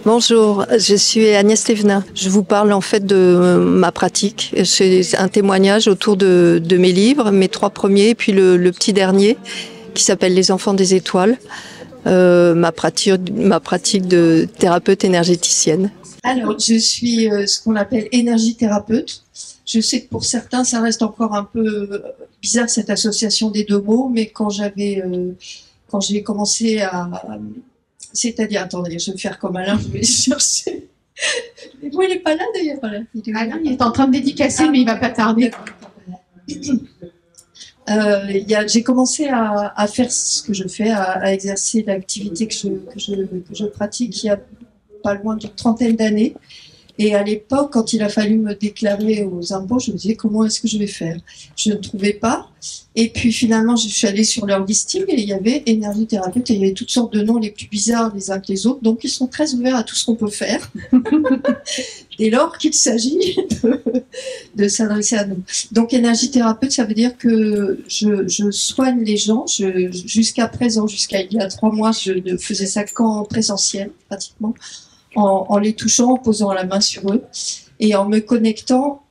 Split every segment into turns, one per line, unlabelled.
Bonjour, je suis Agnès Thévenin. Je vous parle en fait de ma pratique. C'est un témoignage autour de mes livres, mes 3 premiers, et puis le petit dernier qui s'appelle Les enfants des étoiles, ma pratique de thérapeute énergéticienne.
Alors, je suis ce qu'on appelle énergie-thérapeute. Je sais que pour certains, ça reste encore un peu bizarre cette association des deux mots, mais quand j'ai commencé à, c'est-à-dire, attendez, je vais me faire comme Alain, je vais chercher. Mais moi, il n'est pas là d'ailleurs. Alain,
il est en train de dédicacer, mais il va pas tarder.
J'ai commencé à faire ce que je fais, à exercer l'activité que je pratique il y a pas loin d'une trentaine d'années. Et à l'époque, quand il a fallu me déclarer aux impôts, je me disais comment est-ce que je vais faire? Je ne trouvais pas. Et puis finalement, je suis allée sur leur listing et il y avait énergie thérapeute et il y avait toutes sortes de noms les plus bizarres les uns que les autres. Donc ils sont très ouverts à tout ce qu'on peut faire. Dès lors qu'il s'agit de s'adresser à nous. Donc énergie thérapeute, ça veut dire que je soigne les gens. Jusqu'à présent, jusqu'à il y a 3 mois, je ne faisais ça qu'en présentiel, pratiquement. En les touchant, en posant la main sur eux et en me connectant.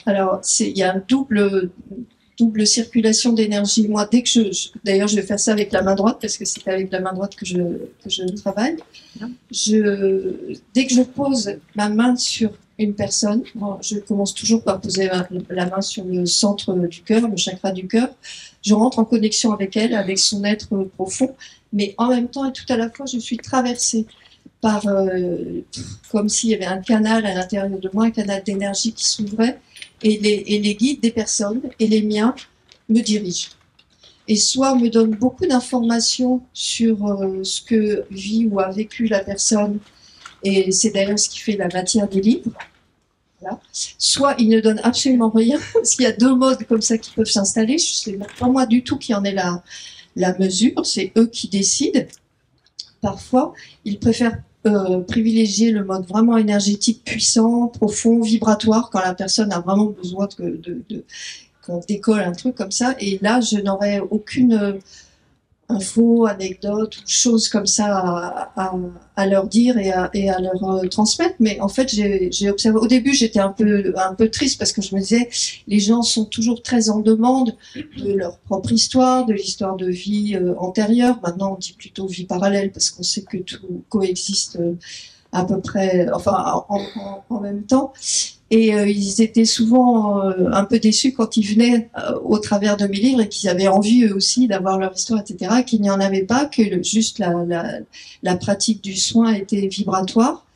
Alors, il y a une double circulation d'énergie. Moi, d'ailleurs, je vais faire ça avec la main droite parce que c'est avec la main droite que je travaille. Dès que je pose ma main sur une personne, je commence toujours par poser la main sur le centre du cœur, le chakra du cœur. Je rentre en connexion avec elle, avec son être profond, mais en même temps et tout à la fois, je suis traversée par comme s'il y avait un canal à l'intérieur de moi, un canal d'énergie qui s'ouvrait, et les guides des personnes et les miens me dirigent. Et soit me donnent beaucoup d'informations sur ce que vit ou a vécu la personne, et c'est d'ailleurs ce qui fait la matière des livres. Voilà. Soit ils ne donnent absolument rien, parce qu'il y a 2 modes comme ça qui peuvent s'installer. C'est pas moi du tout qui en ai la mesure, c'est eux qui décident. Parfois, ils préfèrent privilégier le mode vraiment énergétique, puissant, profond, vibratoire, quand la personne a vraiment besoin qu'on décolle un truc comme ça. Et là, je n'aurais aucune info, anecdote ou chose comme ça à leur dire et à leur transmettre. Mais en fait, j'ai observé. Au début, j'étais un peu triste parce que je me disais, les gens sont toujours très en demande de leur propre histoire, de l'histoire de vie antérieure. Maintenant, on dit plutôt vie parallèle parce qu'on sait que tout coexiste à peu près, enfin, en même temps. Et ils étaient souvent un peu déçus quand ils venaient au travers de mes livres et qu'ils avaient envie eux aussi d'avoir leur histoire, etc., qu'il n'y en avait pas, que juste la pratique du soin était vibratoire.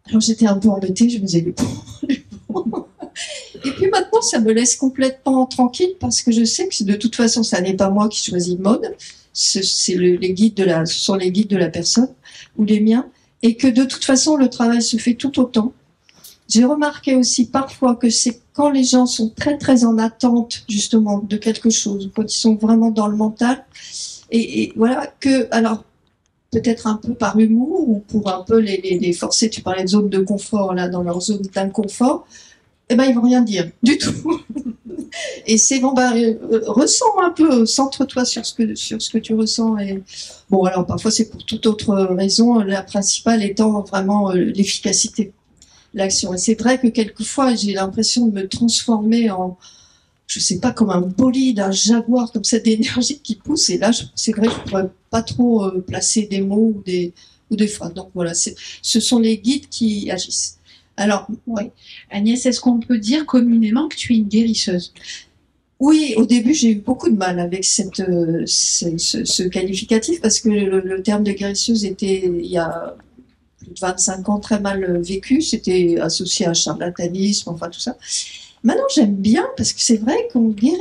Alors j'étais un peu embêtée, je me disais, les pauvres. Et puis maintenant, ça me laisse complètement tranquille parce que je sais que de toute façon, ça n'est pas moi qui choisis le mode, ce sont les guides de la personne ou les miens, et que de toute façon, le travail se fait tout autant. J'ai remarqué aussi parfois que c'est quand les gens sont très très en attente justement de quelque chose, quand ils sont vraiment dans le mental, et voilà que, alors peut-être un peu par humour ou pour un peu les forcer, tu parlais de zone de confort là, dans leur zone d'inconfort, eh ben ils vont rien dire du tout. Et c'est bon, ressens un peu, centre-toi sur ce que tu ressens. Et bon, alors parfois c'est pour toute autre raison, la principale étant vraiment l'efficacité. L'action. Et c'est vrai que quelquefois, j'ai l'impression de me transformer en, je sais pas, comme un bolide, un jaguar, comme ça, d'énergie qui pousse. Et là, c'est vrai que je pourrais pas trop placer des mots ou des phrases. Donc voilà, ce sont les guides qui agissent. Alors, oui.
Agnès, est-ce qu'on peut dire communément que tu es une guérisseuse?
Oui, au début, j'ai eu beaucoup de mal avec ce qualificatif parce que le terme de guérisseuse était, il y a plus de 25 ans, très mal vécu. C'était associé à charlatanisme, enfin tout ça. Maintenant, j'aime bien parce que c'est vrai qu'on guérit.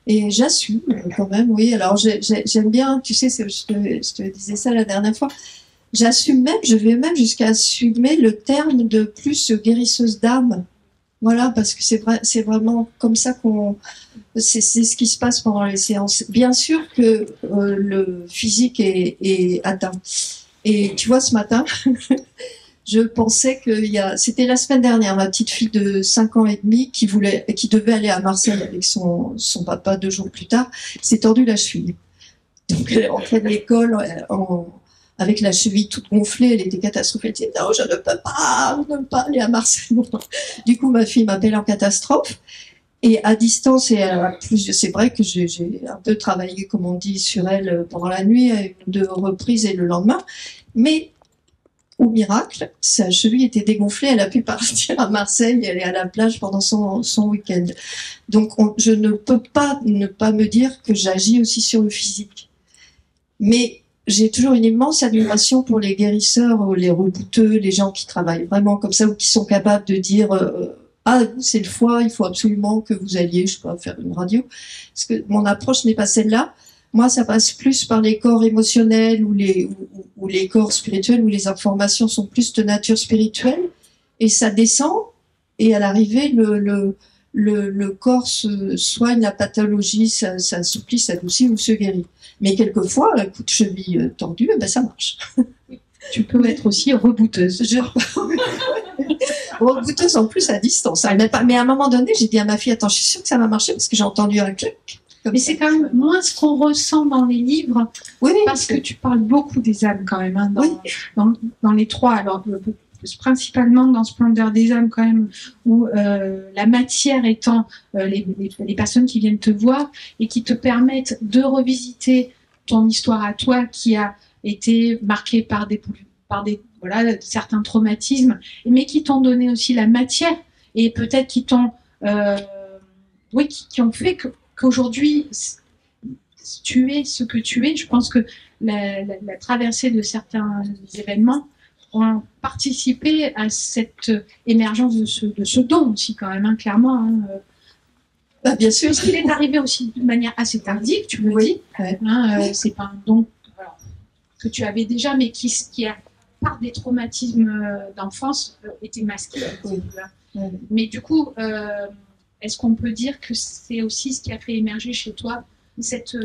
Et j'assume quand même, oui. Alors, j'aime bien, tu sais, je te disais ça la dernière fois. J'assume même, je vais même jusqu'à assumer le terme de plus guérisseuse d'âme. Voilà, parce que c'est vraiment comme ça c'est ce qui se passe pendant les séances. Bien sûr que le physique est atteint. Et tu vois, ce matin, je pensais c'était la semaine dernière, ma petite fille de 5 ans et demi qui devait aller à Marseille avec son papa 2 jours plus tard, s'est tordue la cheville. Donc elle est rentrée de l'école avec la cheville toute gonflée, elle était catastrophée. Elle disait non, je ne peux pas aller à Marseille. Du coup, ma fille m'appelle en catastrophe. Et à distance, et c'est vrai que j'ai un peu travaillé, comme on dit, sur elle pendant la nuit, à une ou deux reprises et le lendemain. Mais au miracle, sa cheville était dégonflée, elle a pu partir à Marseille et aller à la plage pendant son week-end. Donc, je ne peux pas ne pas me dire que j'agis aussi sur le physique. Mais j'ai toujours une immense admiration pour les guérisseurs, les rebouteux, les gens qui travaillent vraiment comme ça ou qui sont capables de dire ah, c'est le foie, il faut absolument que vous alliez, je sais pas, faire une radio. Parce que mon approche n'est pas celle-là. Moi, ça passe plus par les corps émotionnels ou les corps spirituels où les informations sont plus de nature spirituelle et ça descend et à l'arrivée, le corps se soigne la pathologie, ça s'assouplit, s'adoucit ou se guérit. Mais quelquefois, un coup de cheville tendu, ben ça marche.
Tu peux être aussi rebouteuse.
Rebouteuse en plus à distance. Mais à un moment donné, j'ai dit à ma fille, attends, je suis sûre que ça va marcher parce que j'ai entendu un clic.
Mais c'est quand même moins ce qu'on ressent dans les livres,
oui,
parce que tu parles beaucoup des âmes quand même, hein,
oui.
dans les trois. Alors, principalement dans Splendeur des âmes quand même, où la matière étant les personnes qui viennent te voir et qui te permettent de revisiter ton histoire à toi qui a été marquée par certains traumatismes, mais qui t'ont donné aussi la matière et peut-être qui t'ont qui ont fait qu'aujourd'hui tu es ce que tu es. Je pense que la traversée de certains événements ont participé à cette émergence de ce don aussi quand même, hein, clairement. Hein.
Bah, bien sûr.
Parce qu'il est arrivé aussi de manière assez tardive, tu le dis.
Ouais.
Hein, c'est pas un don que tu avais déjà, mais qui a, par des traumatismes d'enfance, été masqué.
Oui.
Ouais. Mais du coup, est-ce qu'on peut dire que c'est aussi ce qui a fait émerger chez toi cette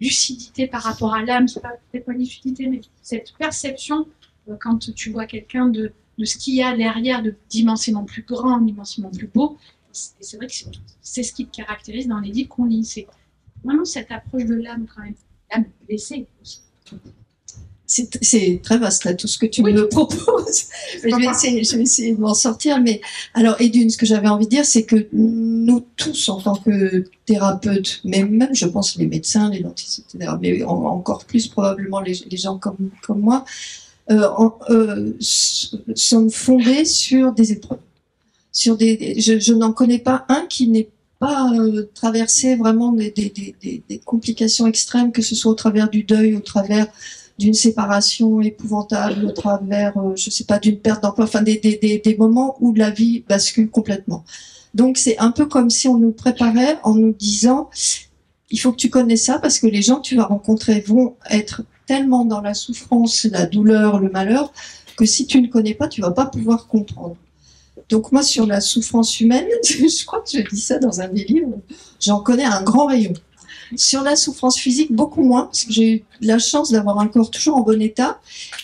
lucidité par rapport à l'âme, c'est peut-être pas lucidité, mais cette perception quand tu vois quelqu'un de ce qu'il y a derrière d'immensément plus grand, d'immensément plus beau. Et c'est vrai que c'est ce qui te caractérise dans les livres qu'on lit. C'est vraiment cette approche de l'âme quand même, l'âme blessée aussi.
C'est très vaste là, tout ce que tu me proposes. Je vais essayer de m'en sortir. Mais alors, Edune, ce que j'avais envie de dire, c'est que nous tous, en tant que thérapeutes, même je pense les médecins, les dentistes, etc., mais encore plus probablement les gens comme moi, sont fondés sur des épreuves. Je n'en connais pas un qui n'ait pas traversé vraiment des complications extrêmes, que ce soit au travers du deuil, au travers d'une séparation épouvantable, au travers, je sais pas, d'une perte d'emploi, enfin des moments où la vie bascule complètement. Donc c'est un peu comme si on nous préparait en nous disant, il faut que tu connaisses ça parce que les gens que tu vas rencontrer vont être tellement dans la souffrance, la douleur, le malheur, que si tu ne connais pas, tu vas pas pouvoir comprendre. Donc moi, sur la souffrance humaine, je crois que je dis ça dans un des livres, j'en connais un grand rayon. Sur la souffrance physique, beaucoup moins, parce que j'ai eu la chance d'avoir un corps toujours en bon état.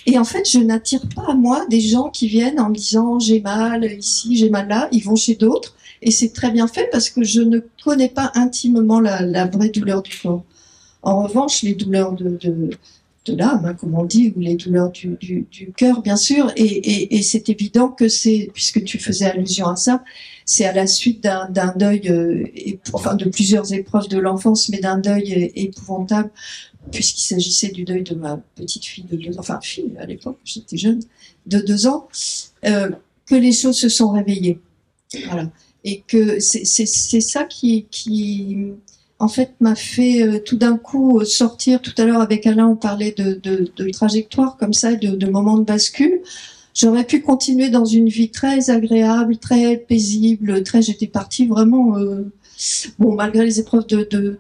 Et en fait, je n'attire pas à moi des gens qui viennent en me disant « j'ai mal ici, j'ai mal là ». Ils vont chez d'autres. Et c'est très bien fait parce que je ne connais pas intimement la vraie douleur du corps. En revanche, les douleurs de l'âme, hein, comme on dit, ou les douleurs du cœur, bien sûr. Et c'est évident que c'est, puisque tu faisais allusion à ça, c'est à la suite d'un deuil, enfin de plusieurs épreuves de l'enfance, mais d'un deuil épouvantable, puisqu'il s'agissait du deuil de ma petite fille de 2 ans, enfin fille à l'époque, j'étais jeune, de 2 ans, que les choses se sont réveillées. Voilà. Et que c'est ça qui en fait m'a fait tout d'un coup sortir. Tout à l'heure avec Alain, on parlait de trajectoire comme ça, de moments de bascule. J'aurais pu continuer dans une vie très agréable, très paisible, j'étais partie vraiment, malgré les épreuves de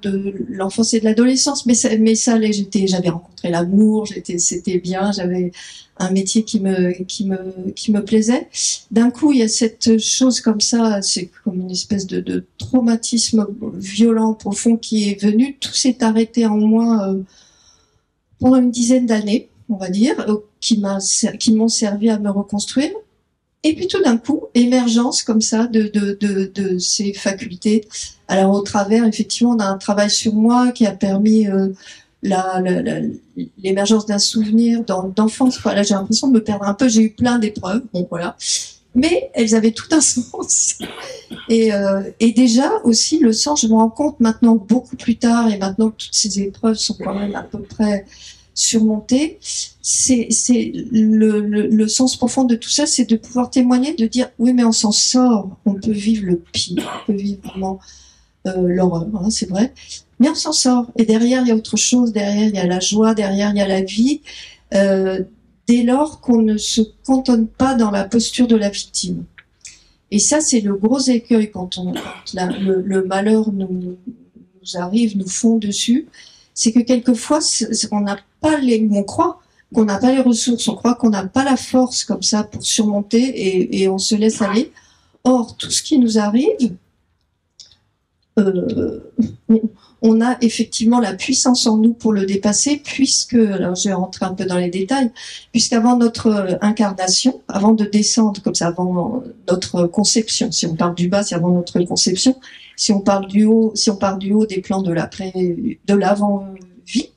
l'enfance et de l'adolescence, mais ça allait, j'avais rencontré l'amour, c'était bien, j'avais un métier qui me plaisait. D'un coup, il y a cette chose comme ça, c'est comme une espèce de traumatisme violent, profond qui est venu, tout s'est arrêté en moi pendant une dizaine d'années, on va dire, qui m'ont servi à me reconstruire. Et puis tout d'un coup, émergence comme ça de ces facultés. Alors au travers, effectivement, on a un travail sur moi qui a permis l'émergence d'un souvenir d'enfance. Là, j'ai l'impression de me perdre un peu. J'ai eu plein d'épreuves, bon voilà, mais elles avaient tout un sens. Et déjà aussi le sens, je me rends compte maintenant beaucoup plus tard, et maintenant que toutes ces épreuves sont quand même à peu près surmontées, c'est le sens profond de tout ça, c'est de pouvoir témoigner, de dire oui mais on s'en sort, on peut vivre le pire, on peut vivre vraiment l'horreur, hein, c'est vrai, mais on s'en sort. Et derrière il y a autre chose, derrière il y a la joie, derrière il y a la vie. Dès lors qu'on ne se cantonne pas dans la posture de la victime. Et ça, c'est le gros écueil quand le malheur nous arrive, nous fond dessus. C'est que quelquefois, on n'a pas on croit qu'on n'a pas les ressources, on croit qu'on n'a pas la force comme ça pour surmonter et on se laisse aller. Or, tout ce qui nous arrive, on a effectivement la puissance en nous pour le dépasser, puisque, alors je vais rentrer un peu dans les détails, puisqu'avant notre incarnation, avant de descendre comme ça, avant notre conception, si on parle du bas, c'est avant notre conception, si on parle du haut, si on part du haut des plans de l'avant-vie,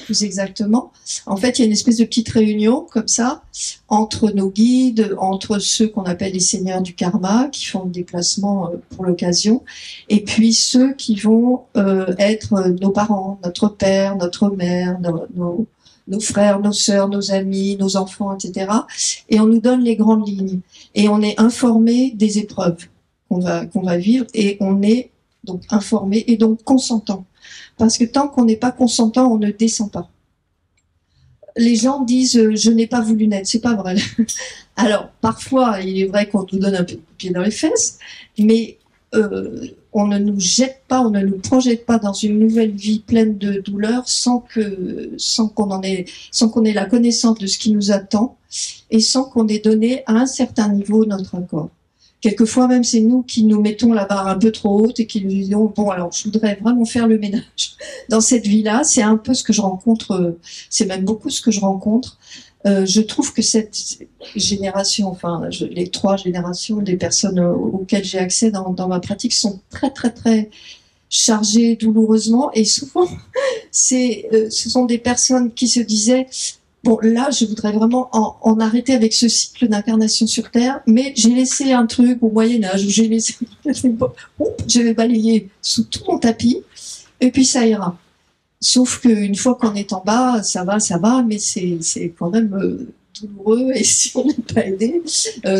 plus exactement, en fait, il y a une espèce de petite réunion comme ça entre nos guides, entre ceux qu'on appelle les seigneurs du karma, qui font le déplacement pour l'occasion, et puis ceux qui vont être nos parents, notre père, notre mère, nos frères, nos sœurs, nos amis, nos enfants, etc. Et on nous donne les grandes lignes. Et on est informé des épreuves qu'on va vivre, et on est donc informé et donc consentant. Parce que tant qu'on n'est pas consentant, on ne descend pas. Les gens disent je n'ai pas voulu naître, c'est pas vrai. Alors parfois il est vrai qu'on nous donne un peu de pied dans les fesses, mais on ne nous jette pas, on ne nous projette pas dans une nouvelle vie pleine de douleurs sans qu'on ait la connaissance de ce qui nous attend et sans qu'on ait donné à un certain niveau notre accord. Quelquefois même c'est nous qui nous mettons la barre un peu trop haute et qui nous disons bon alors je voudrais vraiment faire le ménage dans cette vie-là. C'est un peu ce que je rencontre, c'est même beaucoup ce que je rencontre. Je trouve que cette génération, enfin les 3 générations des personnes auxquelles j'ai accès dans ma pratique sont très très très chargées douloureusement, et souvent ce sont des personnes qui se disaient bon, là, je voudrais vraiment en arrêter avec ce cycle d'incarnation sur Terre, mais j'ai laissé un truc au Moyen-Âge, où j'ai laissé, je vais balayer sous tout mon tapis, et puis ça ira. Sauf qu'une fois qu'on est en bas, ça va, mais c'est quand même douloureux, et si on n'est pas aidé,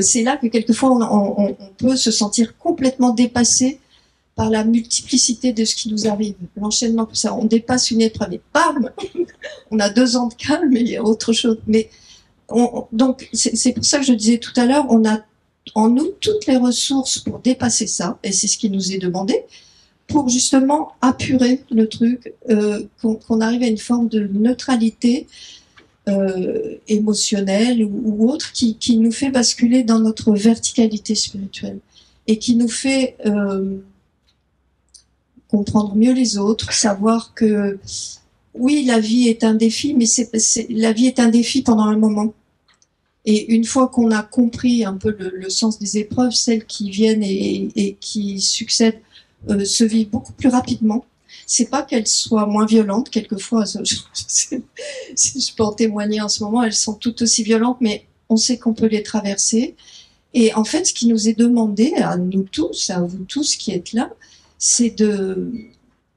c'est là que quelquefois on peut se sentir complètement dépassé par la multiplicité de ce qui nous arrive. L'enchaînement, comme ça, on dépasse une épreuve et bam, on a 2 ans de calme et il y a autre chose. Mais donc, c'est pour ça que je disais tout à l'heure, on a en nous toutes les ressources pour dépasser ça, et c'est ce qui nous est demandé, pour justement apurer le truc, qu'on arrive à une forme de neutralité émotionnelle ou autre qui nous fait basculer dans notre verticalité spirituelle et qui nous fait comprendre mieux les autres, savoir que oui, la vie est un défi, mais la vie est un défi pendant un moment. Et une fois qu'on a compris un peu le sens des épreuves, celles qui viennent et qui succèdent se vivent beaucoup plus rapidement. C'est pas qu'elles soient moins violentes, quelquefois, je peux en témoigner en ce moment, elles sont toutes aussi violentes, mais on sait qu'on peut les traverser. Et en fait, ce qui nous est demandé, à nous tous, à vous tous qui êtes là, c'est de,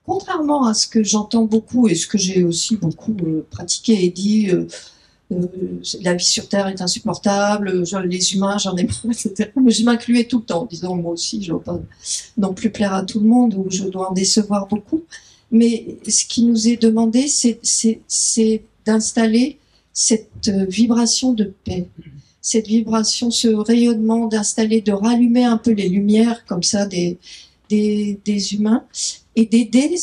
contrairement à ce que j'entends beaucoup et ce que j'ai aussi beaucoup pratiqué et dit, la vie sur Terre est insupportable, les humains, j'en ai marre, etc. Mais je m'incluais tout le temps en disant moi aussi, je ne dois pas non plus plaire à tout le monde ou je dois en décevoir beaucoup. Mais ce qui nous est demandé, c'est d'installer cette vibration de paix, cette vibration, ce rayonnement, d'installer, de rallumer un peu les lumières comme ça des humains et d'aider.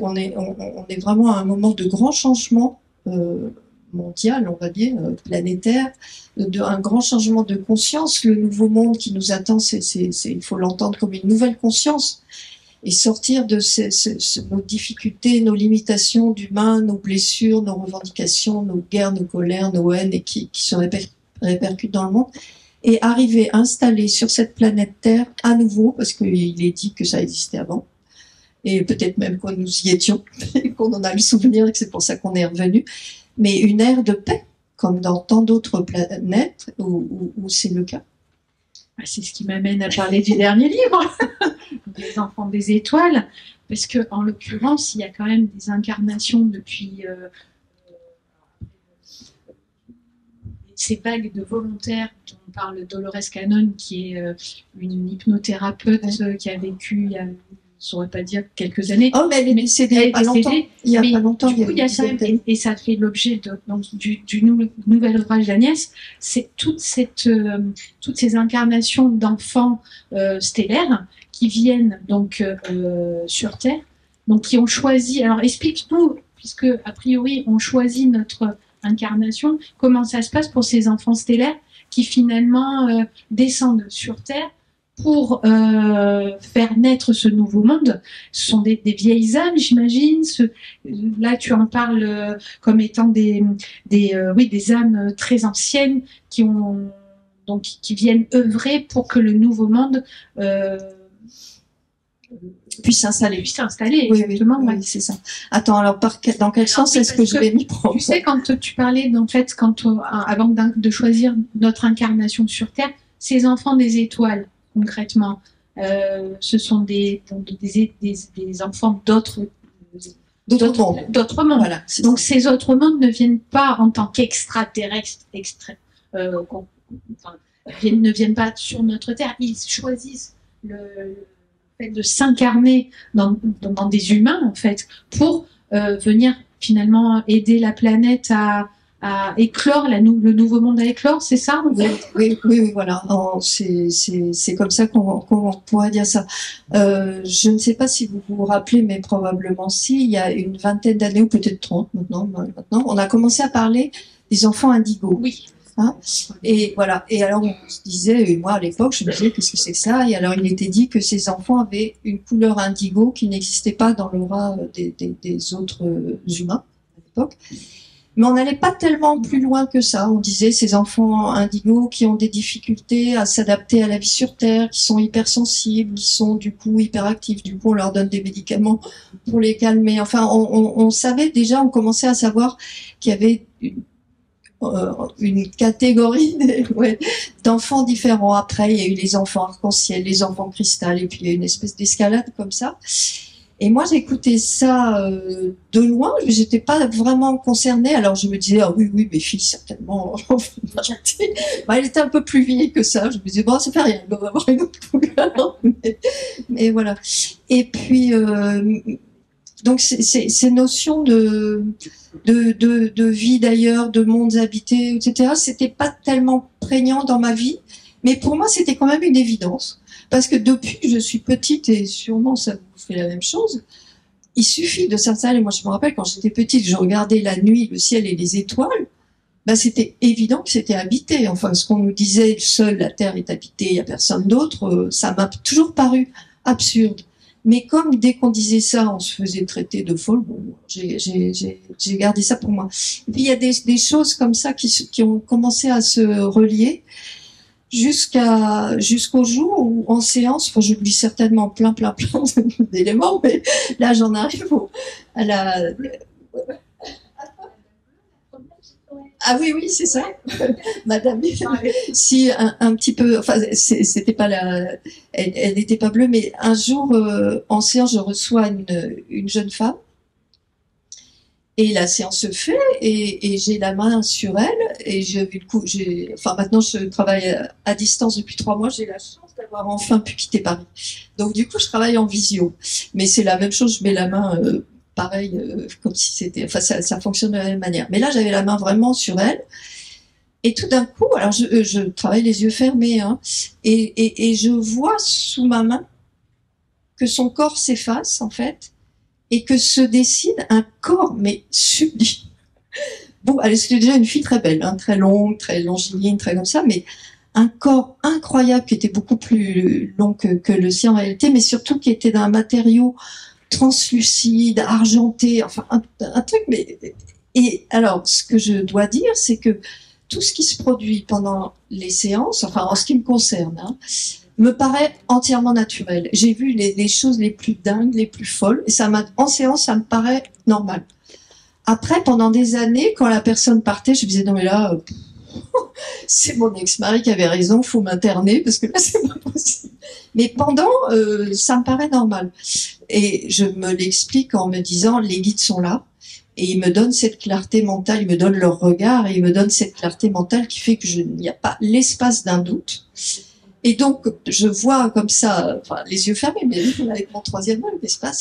On est vraiment à un moment de grand changement mondial, on va dire, planétaire, un grand changement de conscience. Le nouveau monde qui nous attend, il faut l'entendre comme une nouvelle conscience et sortir de nos difficultés, nos limitations d'humains, nos blessures, nos revendications, nos guerres, nos colères, nos haines et qui se répercutent dans le monde, et arriver installé sur cette planète Terre à nouveau, parce qu'il est dit que ça existait avant, et peut-être même que nous y étions, et qu'on en a le souvenir et que c'est pour ça qu'on est revenu, mais une ère de paix, comme dans tant d'autres planètes où c'est le cas.
C'est ce qui m'amène à parler du dernier livre, des enfants des étoiles, parce que en l'occurrence, il y a quand même des incarnations depuis ces vagues de volontaires dont parle Dolores Cannon, qui est une hypnothérapeute qui a vécu il y a, je ne saurais pas dire, quelques années.
Oh, mais elle est décédée il y a pas longtemps. Il y a pas longtemps.
Du coup, il y a ça, et ça fait l'objet du nouvel ouvrage d'Agnès, c'est toutes ces incarnations d'enfants stellaires qui viennent donc sur Terre, donc qui ont choisi. Alors, explique-nous, puisque a priori on choisit notre incarnation, comment ça se passe pour ces enfants stellaires qui finalement descendent sur Terre pour faire naître ce nouveau monde. Ce sont des vieilles âmes, j'imagine. Là, tu en parles comme étant des âmes très anciennes qui viennent œuvrer pour que le nouveau monde
puisse s'installer.
Oui, exactement.
Oui, c'est ça. Attends, alors dans quel sens est-ce que je vais m'y prendre?
Tu sais, quand tu parlais, en fait, avant de choisir notre incarnation sur Terre, ces enfants des étoiles, concrètement, ce sont des enfants d'autres mondes.
Voilà,
donc ça. Ces autres mondes ne viennent pas en tant qu'extraterrestres, ne viennent pas sur notre Terre. Ils choisissent le fait de s'incarner dans des humains, en fait, pour venir finalement aider la planète à éclore, le nouveau monde à éclore, c'est ça?
Oui, voilà. C'est comme ça qu'on pourrait dire ça. Je ne sais pas si vous vous rappelez, mais probablement si, il y a une vingtaine d'années, ou peut-être 30 maintenant, on a commencé à parler des enfants indigos.
Oui.
Hein, et voilà. Et alors on se disait, et moi à l'époque, je me disais qu'est-ce que c'est que ça? Et alors il était dit que ces enfants avaient une couleur indigo qui n'existait pas dans l'aura des autres humains à l'époque. Mais on n'allait pas tellement plus loin que ça. On disait ces enfants indigos qui ont des difficultés à s'adapter à la vie sur Terre, qui sont hypersensibles, qui sont du coup hyperactifs. Du coup, on leur donne des médicaments pour les calmer. Enfin, on savait déjà, on commençait à savoir qu'il y avait une catégorie d'enfants différents. Après, il y a eu les enfants arc-en-ciel, les enfants cristal, et puis il y a une espèce d'escalade comme ça. Et moi, j'écoutais ça de loin, j'étais pas vraiment concernée. Alors je me disais, ah oui, mes filles, certainement. Elle était un peu plus vieille que ça. Je me disais, bon, ça fait rien, on va avoir une autre couleur. Mais voilà. Et puis, donc ces notions de vie d'ailleurs, de mondes habités, etc., c'était pas tellement prégnant dans ma vie. Mais pour moi, c'était quand même une évidence. Parce que depuis que je suis petite, et sûrement ça vous fait la même chose, il suffit de s'installer. Moi, je me rappelle quand j'étais petite, je regardais la nuit, le ciel et les étoiles. Ben, c'était évident que c'était habité. Enfin, ce qu'on nous disait, seule la Terre est habitée, il n'y a personne d'autre, ça m'a toujours paru absurde. Mais comme dès qu'on disait ça, on se faisait traiter de folle, bon, j'ai gardé ça pour moi. Et puis il y a des choses comme ça qui ont commencé à se relier. Jusqu'au jour où, en séance, enfin, j'oublie certainement plein d'éléments, mais là, j'en arrive à la... Ah oui, c'est ça. Madame, si, un petit peu, enfin, c'était pas elle n'était pas bleue, mais un jour, en séance, je reçois une jeune femme. Et la séance se fait, et j'ai la main sur elle, et maintenant je travaille à distance depuis 3 mois, j'ai la chance d'avoir enfin pu quitter Paris. Donc du coup, je travaille en visio. Mais c'est la même chose, je mets la main pareil, comme si c'était, enfin ça fonctionne de la même manière. Mais là, j'avais la main vraiment sur elle, et tout d'un coup, alors je travaille les yeux fermés, hein, et je vois sous ma main que son corps s'efface, en fait, et que se dessine un corps, mais sublime. Bon, elle était déjà une fille très belle, hein, très longue, très longiligne, très comme ça, mais un corps incroyable qui était beaucoup plus long que le sien en réalité, mais surtout qui était d'un matériau translucide, argenté, enfin un truc, mais... Et alors, ce que je dois dire, c'est que tout ce qui se produit pendant les séances, enfin en ce qui me concerne, hein, me paraît entièrement naturel. J'ai vu les choses les plus dingues, les plus folles, et en séance, ça me paraît normal. Après, pendant des années, quand la personne partait, je me disais, non mais là, c'est mon ex-mari qui avait raison, faut m'interner, parce que là, c'est pas possible. Mais pendant, ça me paraît normal. Et je me l'explique en me disant, les guides sont là, et ils me donnent cette clarté mentale, ils me donnent leur regard, et ils me donnent cette clarté mentale qui fait que il n'y a pas l'espace d'un doute. Et donc, je vois comme ça, enfin, les yeux fermés, mais avec mon troisième œil, n'est-ce pas,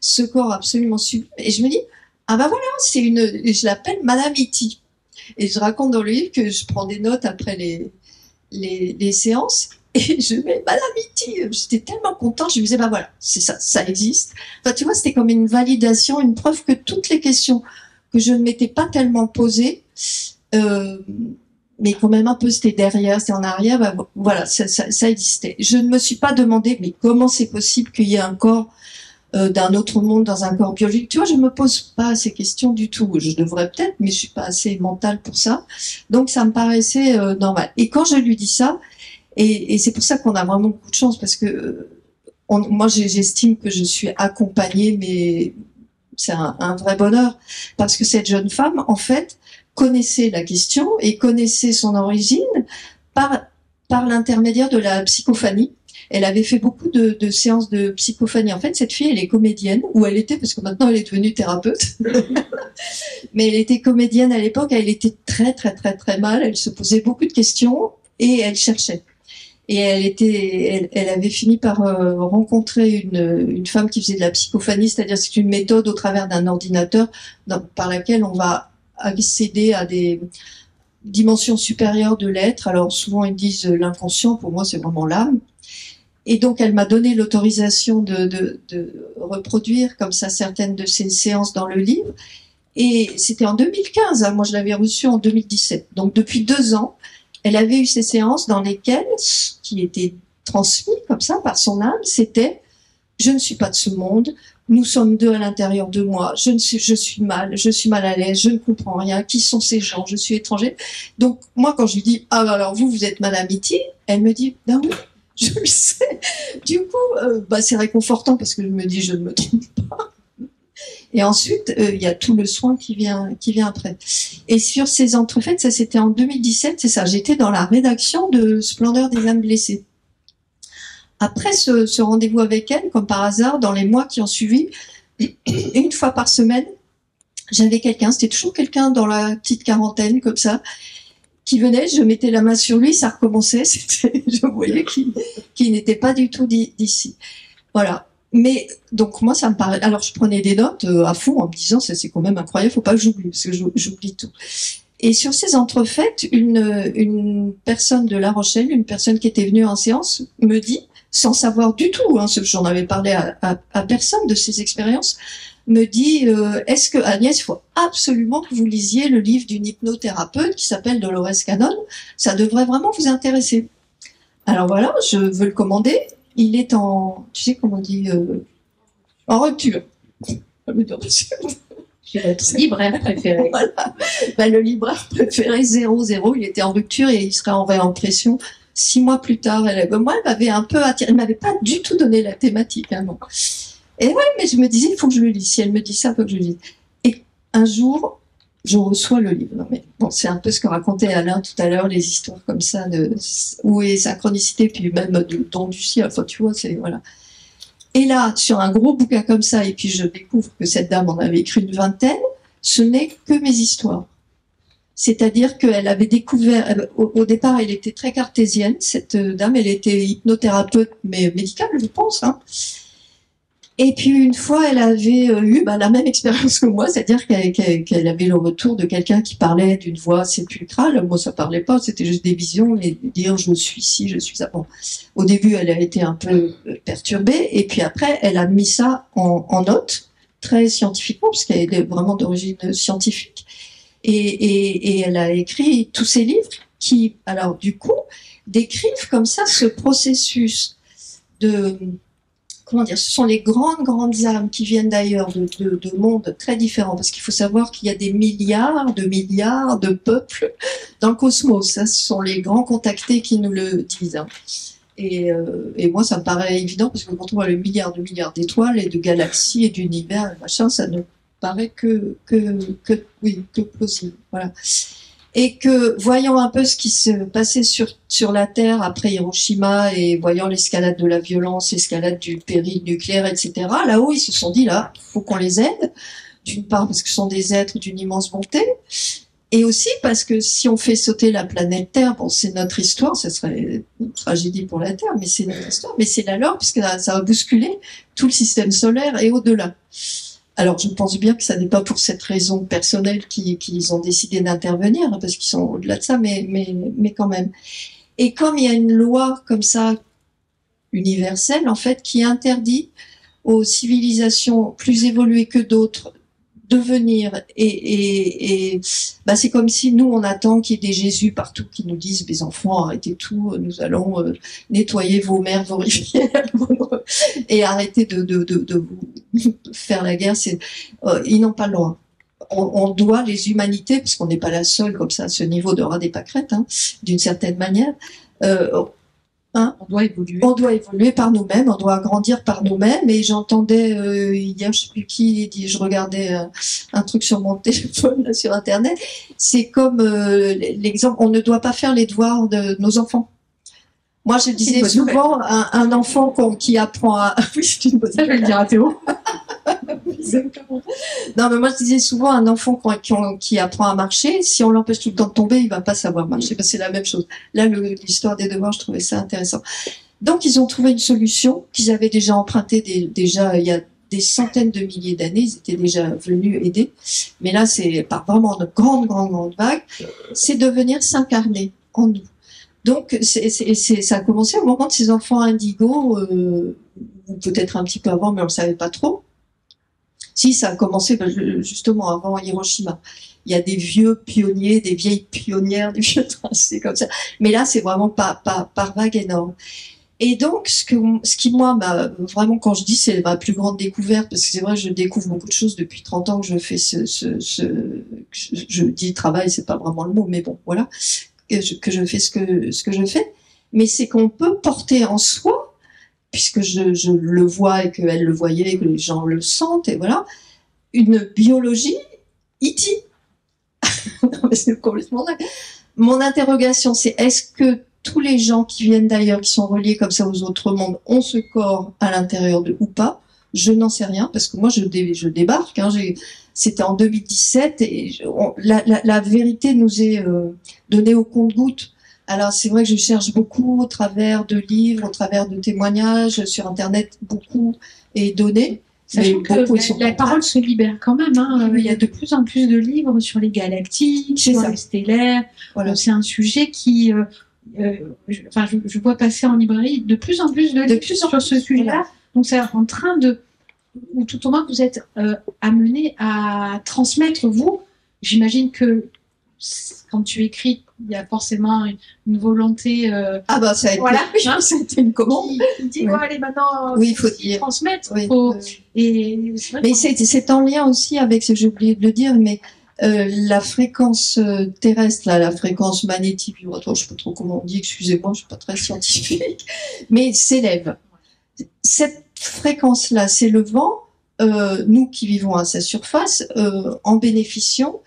ce corps absolument sublime. Et je me dis, ah ben voilà, je l'appelle Madame Iti. Et je raconte dans le livre que je prends des notes après les séances, et je mets Madame Iti. J'étais tellement contente, je me disais, bah voilà, c'est ça, ça existe. Enfin, tu vois, c'était comme une validation, une preuve que toutes les questions que je ne m'étais pas tellement posées, mais quand même un peu c'était derrière, c'était en arrière, bah, voilà, ça existait. Je ne me suis pas demandé, mais comment c'est possible qu'il y ait un corps d'un autre monde dans un corps biologique? Tu vois, je me pose pas ces questions du tout. Je devrais peut-être, mais je suis pas assez mentale pour ça. Donc ça me paraissait normal. Et quand je lui dis ça, et c'est pour ça qu'on a vraiment beaucoup de chance, parce que moi j'estime que je suis accompagnée, mais c'est un vrai bonheur, parce que cette jeune femme, en fait, connaissait la question et connaissait son origine par l'intermédiaire de la psychophanie. Elle avait fait beaucoup de séances de psychophanie. En fait, cette fille, elle est comédienne, ou elle était, parce que maintenant elle est devenue thérapeute. Mais elle était comédienne à l'époque, elle était très, très, très, très mal. Elle se posait beaucoup de questions et elle cherchait. Et elle avait fini par rencontrer une femme qui faisait de la psychophanie, c'est-à-dire c'est une méthode au travers d'un ordinateur par laquelle on va accéder à des dimensions supérieures de l'être. Alors souvent ils disent l'inconscient, pour moi c'est vraiment l'âme. Et donc elle m'a donné l'autorisation de reproduire comme ça certaines de ces séances dans le livre. Et c'était en 2015, hein, moi je l'avais reçu en 2017. Donc depuis 2 ans, elle avait eu ces séances dans lesquelles, qui étaient transmises comme ça par son âme, c'était « je ne suis pas de ce monde, nous sommes deux à l'intérieur de moi, je suis mal à l'aise, je ne comprends rien, qui sont ces gens, je suis étranger ». Donc moi quand je lui dis « ah alors vous êtes Madame Iti », elle me dit « ben oui, je le sais ». Du coup, c'est réconfortant parce que je me dis « je ne me trompe pas ». Et ensuite, il y a tout le soin qui vient après. Et sur ces entrefaites, ça c'était en 2017, c'est ça, j'étais dans la rédaction de Splendeur des âmes blessées. Après ce rendez-vous avec elle, comme par hasard, dans les mois qui ont suivi, une fois par semaine, j'avais quelqu'un, c'était toujours quelqu'un dans la petite quarantaine, comme ça, qui venait, je mettais la main sur lui, ça recommençait, je voyais qu'il n'était pas du tout d'ici. Voilà. Mais donc moi ça me paraît, alors je prenais des notes à fond en me disant ça c'est quand même incroyable, faut pas que j'oublie parce que j'oublie tout. Et sur ces entrefaites, une personne de La Rochelle, une personne qui était venue en séance, me dit, sans savoir du tout, hein, j'en avais parlé à personne de ces expériences, me dit est-ce que Agnès, il faut absolument que vous lisiez le livre d'une hypnothérapeute qui s'appelle Dolores Cannon, ça devrait vraiment vous intéresser. Alors voilà, je veux le commander. Il est en, tu sais comment on dit, en rupture.
Votre libraire préféré.
Voilà. Ben, le libraire préféré 00, il était en rupture et il serait en réimpression 6 mois plus tard. Moi, elle m'avait un peu attiré, elle m'avait pas du tout donné la thématique, hein, non. Et ouais, mais je me disais, il faut que je le lise. Si elle me dit ça, il faut que je le lise. Et un jour, je reçois le livre. Non, mais bon, c'est un peu ce que racontait Alain tout à l'heure, les histoires comme ça de où est synchronicité, puis même du don du ciel. Enfin, tu vois, c'est voilà. Et là, sur un gros bouquin comme ça, et puis je découvre que cette dame en avait écrit une 20aine, ce n'est que mes histoires. C'est-à-dire qu'elle avait découvert, au départ, elle était très cartésienne, cette dame, elle était hypnothérapeute, mais médicale, je pense, hein. Et puis une fois, elle avait eu la même expérience que moi, c'est-à-dire qu'elle avait le retour de quelqu'un qui parlait d'une voix sépulcrale. Moi, ça parlait pas, c'était juste des visions, mais dire je suis ci, je suis ça. Bon, au début, elle a été un peu perturbée, et puis après, elle a mis ça en note, très scientifiquement, parce qu'elle est vraiment d'origine scientifique, et elle a écrit tous ces livres qui, alors du coup, décrivent comme ça ce processus de comment dire, ce sont les grandes âmes qui viennent d'ailleurs de mondes très différents, parce qu'il faut savoir qu'il y a des milliards de peuples dans le cosmos. Ça, ce sont les grands contactés qui nous le disent. Hein. Et moi, ça me paraît évident, parce que quand on voit le milliard d'étoiles et de galaxies et d'univers, machin, ça ne paraît que plausible. Voilà. Et que, voyant un peu ce qui se passait sur la Terre après Hiroshima et voyant l'escalade de la violence, l'escalade du péril nucléaire, etc., là-haut, ils se sont dit, là, faut qu'on les aide. D'une part, parce que ce sont des êtres d'une immense bonté. Et aussi parce que si on fait sauter la planète Terre, bon, c'est notre histoire, ça serait une tragédie pour la Terre, mais c'est notre histoire, mais c'est la leur, puisque ça va bousculer tout le système solaire et au-delà. Alors, je pense bien que ça n'est pas pour cette raison personnelle qu'ils ont décidé d'intervenir, parce qu'ils sont au-delà de ça, mais quand même. Et comme il y a une loi comme ça, universelle, en fait, qui interdit aux civilisations plus évoluées que d'autres de venir c'est comme si nous on attend qu'il y ait des Jésus partout qui nous disent mes enfants arrêtez tout, nous allons nettoyer vos mers, vos rivières et arrêtez de vous faire la guerre. Ils n'ont pas le droit. On doit les humanités, parce qu'on n'est pas la seule comme ça à ce niveau de rat des pâquerettes, hein, d'une certaine manière. Hein, on doit évoluer par nous-mêmes, on doit grandir par nous-mêmes. Et j'entendais hier, je sais plus qui dit, je regardais un truc sur mon téléphone là, sur internet. C'est comme l'exemple, on ne doit pas faire les devoirs de nos enfants. Moi, je disais souvent un enfant qui apprend à oui, c'est une bonne.
Ça, je vais le dire à Théo.
Non, mais moi je disais souvent un enfant qui apprend à marcher, si on l'empêche tout le temps de tomber, il va pas savoir marcher. C'est la même chose. Là, l'histoire des devoirs, je trouvais ça intéressant. Donc, ils ont trouvé une solution qu'ils avaient déjà empruntée déjà il y a des centaines de milliers d'années. Ils étaient déjà venus aider. Mais là, c'est par vraiment de grande vague. C'est de venir s'incarner en nous. Donc, ça a commencé au moment de ces enfants indigos, ou peut-être un petit peu avant, mais on le savait pas trop. Si, ça a commencé justement avant Hiroshima. Il y a des vieux pionniers, des vieilles pionnières, des vieux tracés comme ça. Mais là, c'est vraiment par vague énorme. Et donc, ce qui moi, vraiment, quand je dis c'est ma plus grande découverte, parce que c'est vrai, je découvre beaucoup de choses depuis 30 ans que je fais je dis travail, c'est pas vraiment le mot, mais bon, voilà, que je fais ce que je fais. Mais c'est qu'on peut porter en soi, puisque je le vois et qu'elle le voyait et que les gens le sentent, et voilà, une biologie E.T. Non, mais c'est complètement dingue. Mon interrogation, c'est est-ce que tous les gens qui viennent d'ailleurs, qui sont reliés comme ça aux autres mondes, ont ce corps à l'intérieur d'eux ou pas? Je n'en sais rien, parce que moi, je débarque. Hein, c'était en 2017, et la vérité nous est donnée au compte-gouttes. Alors, c'est vrai que je cherche beaucoup au travers de livres, au travers de témoignages, sur Internet, beaucoup est donné.
Sachant que la parole se libère quand même. Hein. Il y a de plus en plus de livres sur les galactiques, sur les stellaires. Voilà. C'est un sujet qui... je vois passer en librairie de plus en plus de livres sur ce sujet-là. Voilà. Donc, c'est en train de... Ou tout au moins, vous êtes amené à transmettre, vous. J'imagine que quand tu écris, il y a forcément une volonté.
Ça a été, voilà, c'était une commande.
Qui dit, allez, maintenant,
il faut
transmettre.
Oui,
Et
mais c'est en lien aussi avec ce que j'ai oublié de le dire, mais la fréquence terrestre, la fréquence magnétique vibratoire, je ne sais pas trop comment on dit, excusez-moi, je ne suis pas très scientifique, mais s'élève. Cette fréquence-là s'élevant, nous qui vivons à sa surface, en bénéficions.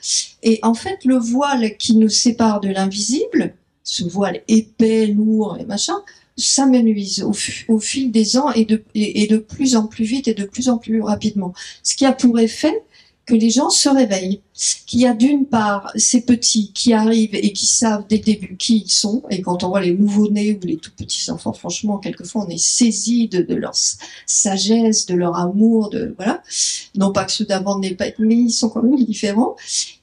Et en fait, le voile qui nous sépare de l'invisible, ce voile épais, lourd et machin, s'amenuise au fil des ans et de plus en plus vite et de plus en plus rapidement. Ce qui a pour effet que les gens se réveillent. Qu'il y a d'une part ces petits qui arrivent et qui savent dès le début qui ils sont, et quand on voit les nouveau-nés ou les tout petits enfants, franchement, quelquefois on est saisi de leur sagesse, de leur amour, voilà. Non pas que ceux d'avant n'aient pas été, mais ils sont quand même différents.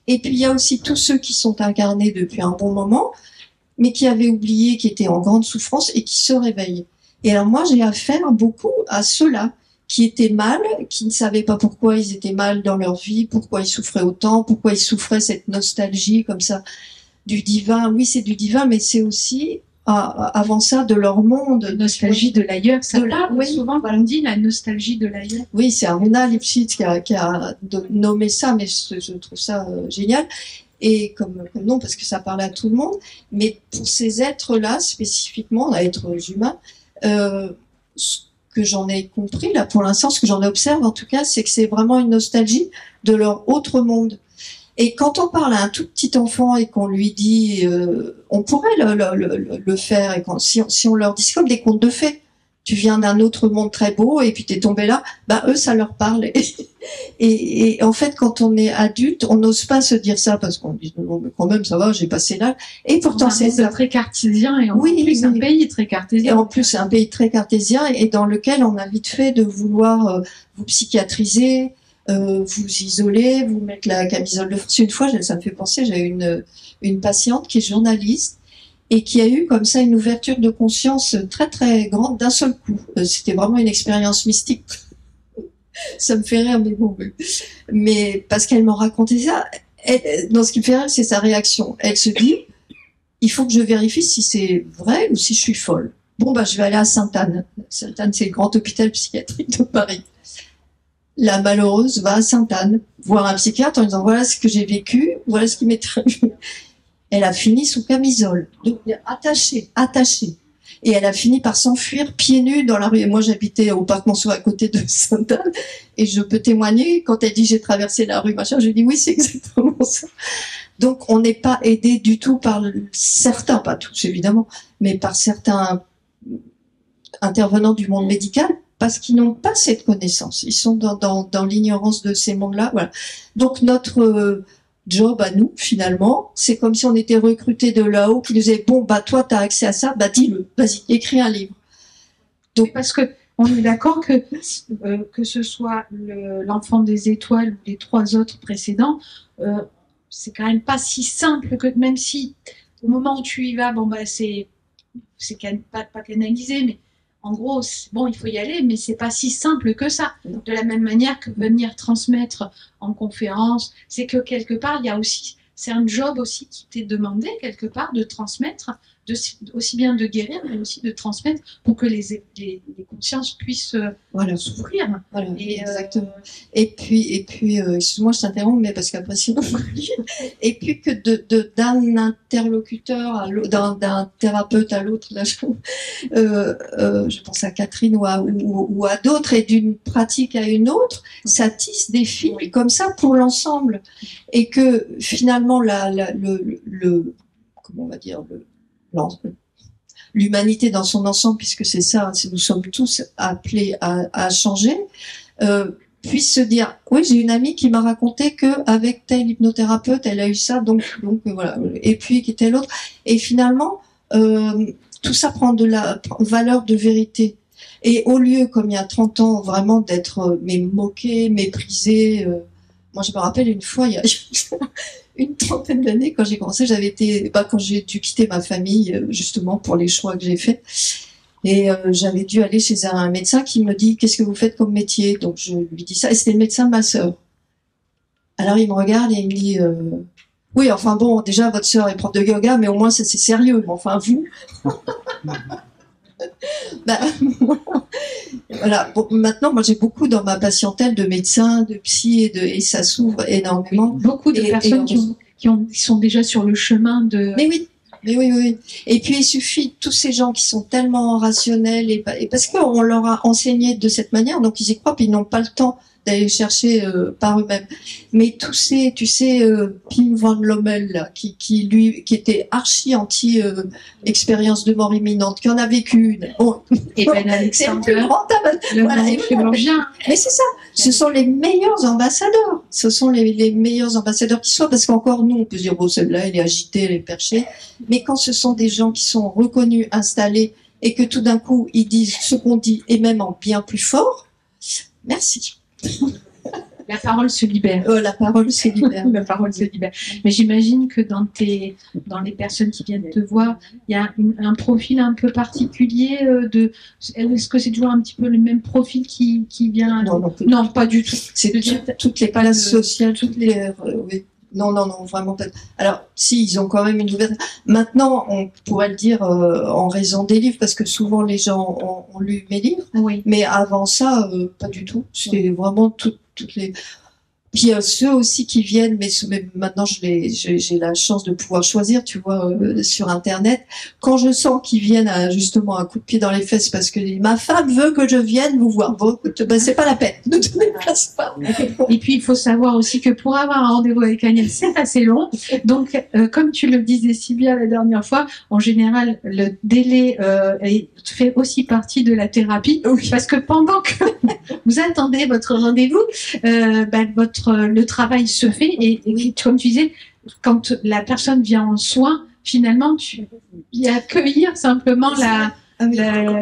Et puis il y a aussi tous ceux qui sont incarnés depuis un bon moment, mais qui avaient oublié, qui étaient en grande souffrance et qui se réveillent. Et alors moi j'ai affaire beaucoup à ceux-là, qui étaient mal, qui ne savaient pas pourquoi ils étaient mal dans leur vie, pourquoi ils souffraient autant, pourquoi ils souffraient cette nostalgie comme ça du divin. Oui, c'est du divin, mais c'est aussi avant ça de leur monde.
Nostalgie de l'ailleurs, ça parle
oui,
souvent,
voilà.
on dit la nostalgie de l'ailleurs.
Oui, c'est Aruna Lipschitz qui a nommé ça, mais je trouve ça génial. Et comme nom, parce que ça parle à tout le monde. Mais pour ces êtres-là, spécifiquement, êtres humains, ce que j'en ai compris, là, pour l'instant, ce que j'en observe, en tout cas, c'est que c'est vraiment une nostalgie de leur autre monde. Et quand on parle à un tout petit enfant et qu'on lui dit, on pourrait le faire, et si on leur dit, comme des contes de fées, tu viens d'un autre monde très beau et puis t'es tombé là, bah eux ça leur parle. Et en fait, quand on est adulte, on n'ose pas se dire ça parce qu'on dit non mais quand même ça va, j'ai passé là. Et pourtant c'est
très cartésien et en
oui,
plus un pays très cartésien.
Et en plus c'est un pays très cartésien et dans lequel on a vite fait de vouloir vous psychiatriser, vous isoler, vous mettre la camisole de force. Une fois, ça me fait penser, j'ai une patiente qui est journaliste et qui a eu comme ça une ouverture de conscience très très grande d'un seul coup. C'était vraiment une expérience mystique. Ça me fait rire, mais bon. Mais parce qu'elle m'en racontait ça, dans ce qui me fait rire, c'est sa réaction. Elle se dit, il faut que je vérifie si c'est vrai ou si je suis folle. Bon, bah, je vais aller à Sainte-Anne. Sainte-Anne, c'est le grand hôpital psychiatrique de Paris. La malheureuse va à Sainte-Anne voir un psychiatre en disant, voilà ce que j'ai vécu, voilà ce qui m'est arrivé. Elle a fini sous camisole, donc attachée. Et elle a fini par s'enfuir pieds nus dans la rue. Et moi, j'habitais au parc Monceau à côté de Sainte-Anne. Et je peux témoigner, quand elle dit j'ai traversé la rue, machin, je dis oui, c'est exactement ça. Donc, on n'est pas aidé du tout par certains, pas tous évidemment, mais par certains intervenants du monde médical, parce qu'ils n'ont pas cette connaissance. Ils sont dans l'ignorance de ces mondes-là. Voilà. Donc, notre job à nous, finalement, c'est comme si on était recrutés de là-haut, qui nous disaient, bon, bah, toi, t'as accès à ça, bah, dis-le, vas-y, écris un livre.
Donc, parce que on est d'accord que ce soit l'enfant des étoiles ou les 3 autres précédents, c'est quand même pas si simple que, même si, au moment où tu y vas, bon, bah, c'est pas canalisé, mais en gros, bon, il faut y aller, mais c'est pas si simple que ça. De la même manière que venir transmettre en conférence, c'est que quelque part, il y a aussi, c'est un job aussi qui t'est demandé quelque part de transmettre, aussi bien de guérir, mais aussi de transmettre pour que les consciences puissent
voilà.
s'ouvrir.
Voilà, exactement. Et puis, excuse-moi, je t'interromps, mais parce qu'après sinon, et puis que d'un interlocuteur à l'autre, d'un thérapeute à l'autre, là, je pense à Catherine ou à d'autres, et d'une pratique à une autre, ça tisse des fils comme ça pour l'ensemble, et que finalement comment on va dire, l'humanité dans son ensemble, puisque c'est ça, nous sommes tous appelés à changer, puisse se dire, oui, j'ai une amie qui m'a raconté que avec tel hypnothérapeute, elle a eu ça, donc voilà, et puis qui était l'autre, et finalement, tout ça prend de la valeur de vérité. Et au lieu, comme il y a 30 ans, vraiment d'être moqué, méprisé, moi je me rappelle une fois, il y a une trentaine d'années, quand j'ai commencé, quand j'ai dû quitter ma famille, justement, pour les choix que j'ai faits. Et j'avais dû aller chez un médecin qui me dit, qu'est-ce que vous faites comme métier? Donc je lui dis ça, et c'était le médecin de ma sœur. Alors il me regarde et il me dit, oui, enfin bon, déjà votre sœur est prof de yoga, mais au moins c'est sérieux, mais enfin vous... Bah, voilà. Bon, maintenant, moi j'ai beaucoup dans ma patientèle de médecins, de psy et ça s'ouvre énormément.
Beaucoup de personnes qui sont déjà sur le chemin de...
Mais oui. Et puis il suffit, tous ces gens qui sont tellement rationnels et parce qu'on leur a enseigné de cette manière, donc ils y croient, puis ils n'ont pas le temps d'aller chercher par eux-mêmes. Mais tous ces, tu sais, Pim van Lommel, là, qui était archi anti expérience de mort imminente, qui en a vécu une. Bon,
et Ben Alexander,
voilà, mais c'est ça. Ce sont les meilleurs ambassadeurs. Ce sont les meilleurs ambassadeurs qui soient, parce qu'encore nous, on peut se dire, bon, celle-là, elle est agitée, elle est perchée. Mais quand ce sont des gens qui sont reconnus, installés, et que tout d'un coup, ils disent ce qu'on dit, et même en bien plus fort, merci.
La parole se libère.
La parole se libère.
La parole se libère. Mais j'imagine que dans les personnes qui viennent te voir, il y a un profil un peu particulier est-ce que c'est toujours un petit peu le même profil qui vient?
Non,
non, pas du tout.
C'est toutes les classes sociales, toutes les, oui. Non, non, non, vraiment pas. Alors, si, ils ont quand même une ouverture. Maintenant, on pourrait le dire en raison des livres, parce que souvent les gens ont lu mes livres.
Oui.
Mais avant ça, pas du tout. C'est vraiment toutes les. Puis il y a ceux aussi qui viennent, mais maintenant j'ai la chance de pouvoir choisir, tu vois, sur Internet. Quand je sens qu'ils viennent à, justement un coup de pied dans les fesses parce que ma femme veut que je vienne vous voir. Bon, écoute, ben, c'est pas la peine, ne te déplace pas.
Et puis il faut savoir aussi que pour avoir un rendez-vous avec Agnès, c'est assez long. Donc, comme tu le disais si bien la dernière fois, en général, le délai fait aussi partie de la thérapie, parce que pendant que vous attendez votre rendez-vous, le travail se fait et comme tu disais, quand la personne vient en soin, finalement, il y a accueillir simplement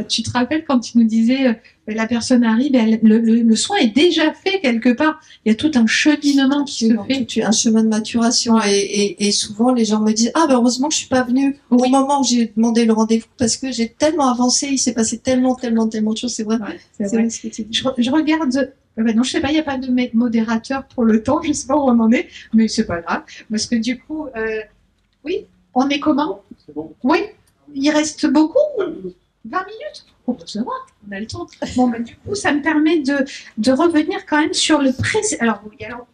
tu te rappelles quand tu nous disais la personne arrive, le soin est déjà fait quelque part. Il y a tout un cheminement qui se fait.
Un chemin de maturation. Et souvent, les gens me disent, ah, ben, heureusement que je suis pas venue au moment où j'ai demandé le rendez-vous parce que j'ai tellement avancé, il s'est passé tellement de choses. C'est vrai.
Ouais, c'est vrai. Ce que tu dis. Je regarde. Non, je sais pas, il n'y a pas de modérateur pour le temps, je sais pas où on en est, mais c'est pas grave. Parce que du coup, oui, on est comment? C'est bon. Oui, il reste beaucoup? 20 minutes? Oh, ça va, on a le temps. Bon, du coup, ça me permet de revenir quand même sur le précédent. Alors, oui, alors,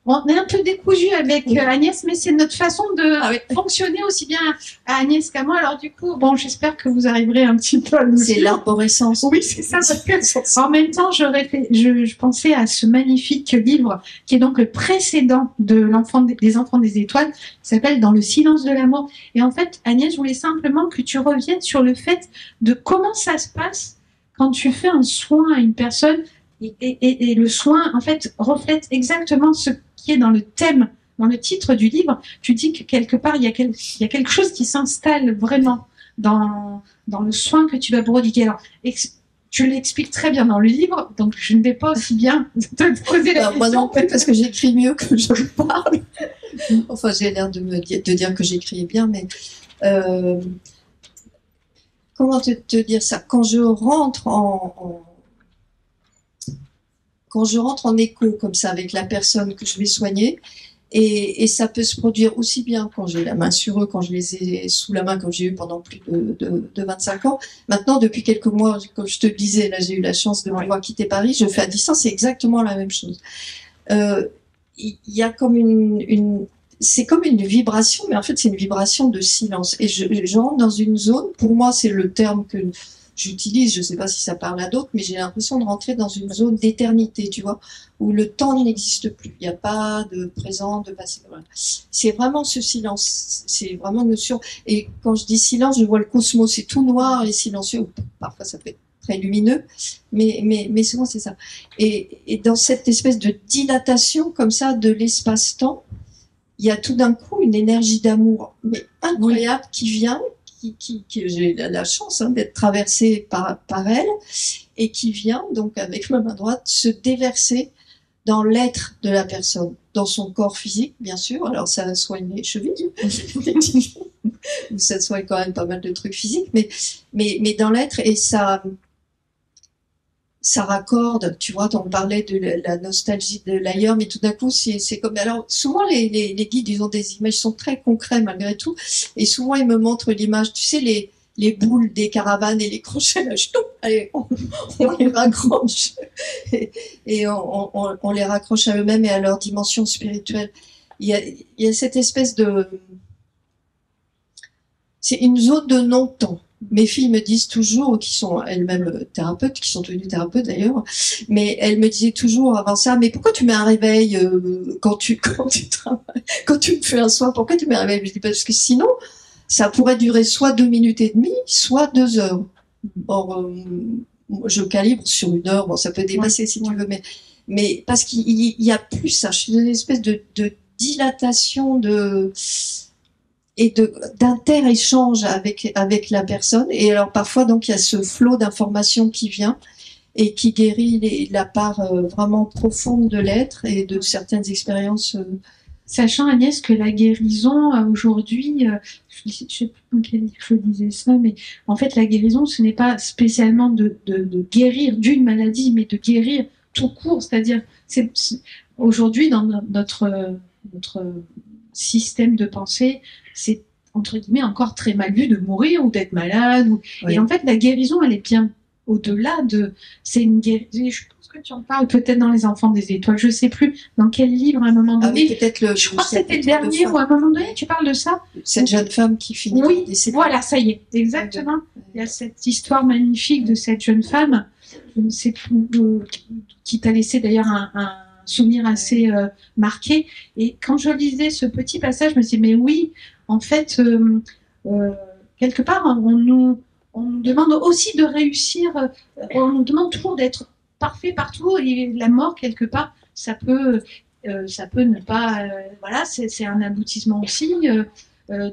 on est un peu décousu avec Agnès, mais c'est notre façon de fonctionner aussi bien à Agnès qu'à moi. Alors du coup, bon, j'espère que vous arriverez un petit peu à nous
suivre. C'est l'arborescence.
Oui, c'est ça. Parce que, en même temps, je pensais à ce magnifique livre qui est donc le précédent de des enfants des étoiles, qui s'appelle Dans le silence de l'amour. Et en fait, Agnès, je voulais simplement que tu reviennes sur le fait de comment ça se passe quand tu fais un soin à une personne. Et le soin, en fait, reflète exactement ce qui est dans le thème, dans le titre du livre. Tu dis que quelque part, il y a quelque chose qui s'installe vraiment dans le soin que tu vas prodiguer. Alors, tu l'expliques très bien dans le livre, donc je ne vais pas aussi bien te poser la question.
Moi non plus, parce que j'écris mieux que je parle. Enfin, j'ai l'air de dire que j'écris bien, mais comment te dire ça? Quand je rentre quand je rentre en écho comme ça avec la personne que je vais soigner, et ça peut se produire aussi bien quand j'ai la main sur eux, quand je les ai sous la main, comme j'ai eu pendant plus de 25 ans. Maintenant, depuis quelques mois, comme je te le disais, là j'ai eu la chance de pouvoir quitter Paris, je fais à distance, c'est exactement la même chose. Il y a comme c'est comme une vibration, mais en fait c'est une vibration de silence. Et je rentre dans une zone, pour moi c'est le terme que j'utilise, je ne sais pas si ça parle à d'autres, mais j'ai l'impression de rentrer dans une zone d'éternité, tu vois, où le temps n'existe plus. Il n'y a pas de présent, de passé. Voilà. C'est vraiment ce silence. C'est vraiment une notion. Et quand je dis silence, je vois le cosmos, c'est tout noir et silencieux. Parfois, ça peut être très lumineux, mais souvent, c'est ça. Et dans cette espèce de dilatation, comme ça, de l'espace-temps, il y a tout d'un coup une énergie d'amour, mais incroyable, qui vient, que j'ai la chance d'être traversée par elle, et qui vient donc avec ma main droite se déverser dans l'être de la personne, dans son corps physique bien sûr. Alors ça soigne les chevilles, ça soigne quand même pas mal de trucs physiques, mais dans l'être, et ça raccorde, tu vois, on parlait de la nostalgie de l'ailleurs, mais tout d'un coup, c'est comme... Alors, souvent, les guides, ils ont des images, ils sont très concrets malgré tout, et souvent, ils me montrent l'image, tu sais, les boules des caravanes et les crochets, là, allez, on les raccroche, et on les raccroche à eux-mêmes et à leur dimension spirituelle. Il y a cette espèce de... C'est une zone de non-temps. Mes filles me disent toujours, qui sont elles-mêmes thérapeutes, qui sont devenues thérapeutes d'ailleurs, mais elles me disaient toujours avant ça, mais pourquoi tu mets un réveil quand tu travailles, quand tu me fais un soin, pourquoi tu mets un réveil? Je dis parce que sinon, ça pourrait durer soit 2 minutes et demie, soit 2 heures. Or, je calibre sur 1 heure, bon, ça peut dépasser si tu veux, mais parce qu'il y a plus ça, je suis dans une espèce de dilatation et d'inter-échange avec la personne. Et alors parfois, donc, il y a ce flot d'informations qui vient et qui guérit la part vraiment profonde de l'être et de certaines expériences.
Sachant, Agnès, que la guérison, aujourd'hui, je ne sais plus dans quel livre je disais ça, mais en fait, la guérison, ce n'est pas spécialement de guérir d'une maladie, mais de guérir tout court. C'est-à-dire, aujourd'hui, dans notre système de pensée, c'est entre guillemets encore très mal vu de mourir ou d'être malade.
Oui.
Et en fait, la guérison, elle est bien au-delà de... C'est une guérison... Je pense que tu en parles peut-être dans Les Enfants des Étoiles. Je sais plus dans quel livre à un moment donné.
Ah oui, peut-être
je crois que c'était le dernier où à un moment donné, tu parles de ça.
Cette jeune femme qui finit
Oui,
décédée.
voilà, ça y est, exactement. Il y a cette histoire magnifique de cette jeune femme, je ne sais plus, qui t'a laissé d'ailleurs un souvenir assez marqué. Et quand je lisais ce petit passage, je me suis dit, mais oui, en fait, quelque part, on nous demande aussi de réussir, on nous demande toujours d'être parfait partout, et la mort, quelque part, ça peut ne pas... voilà, c'est un aboutissement aussi.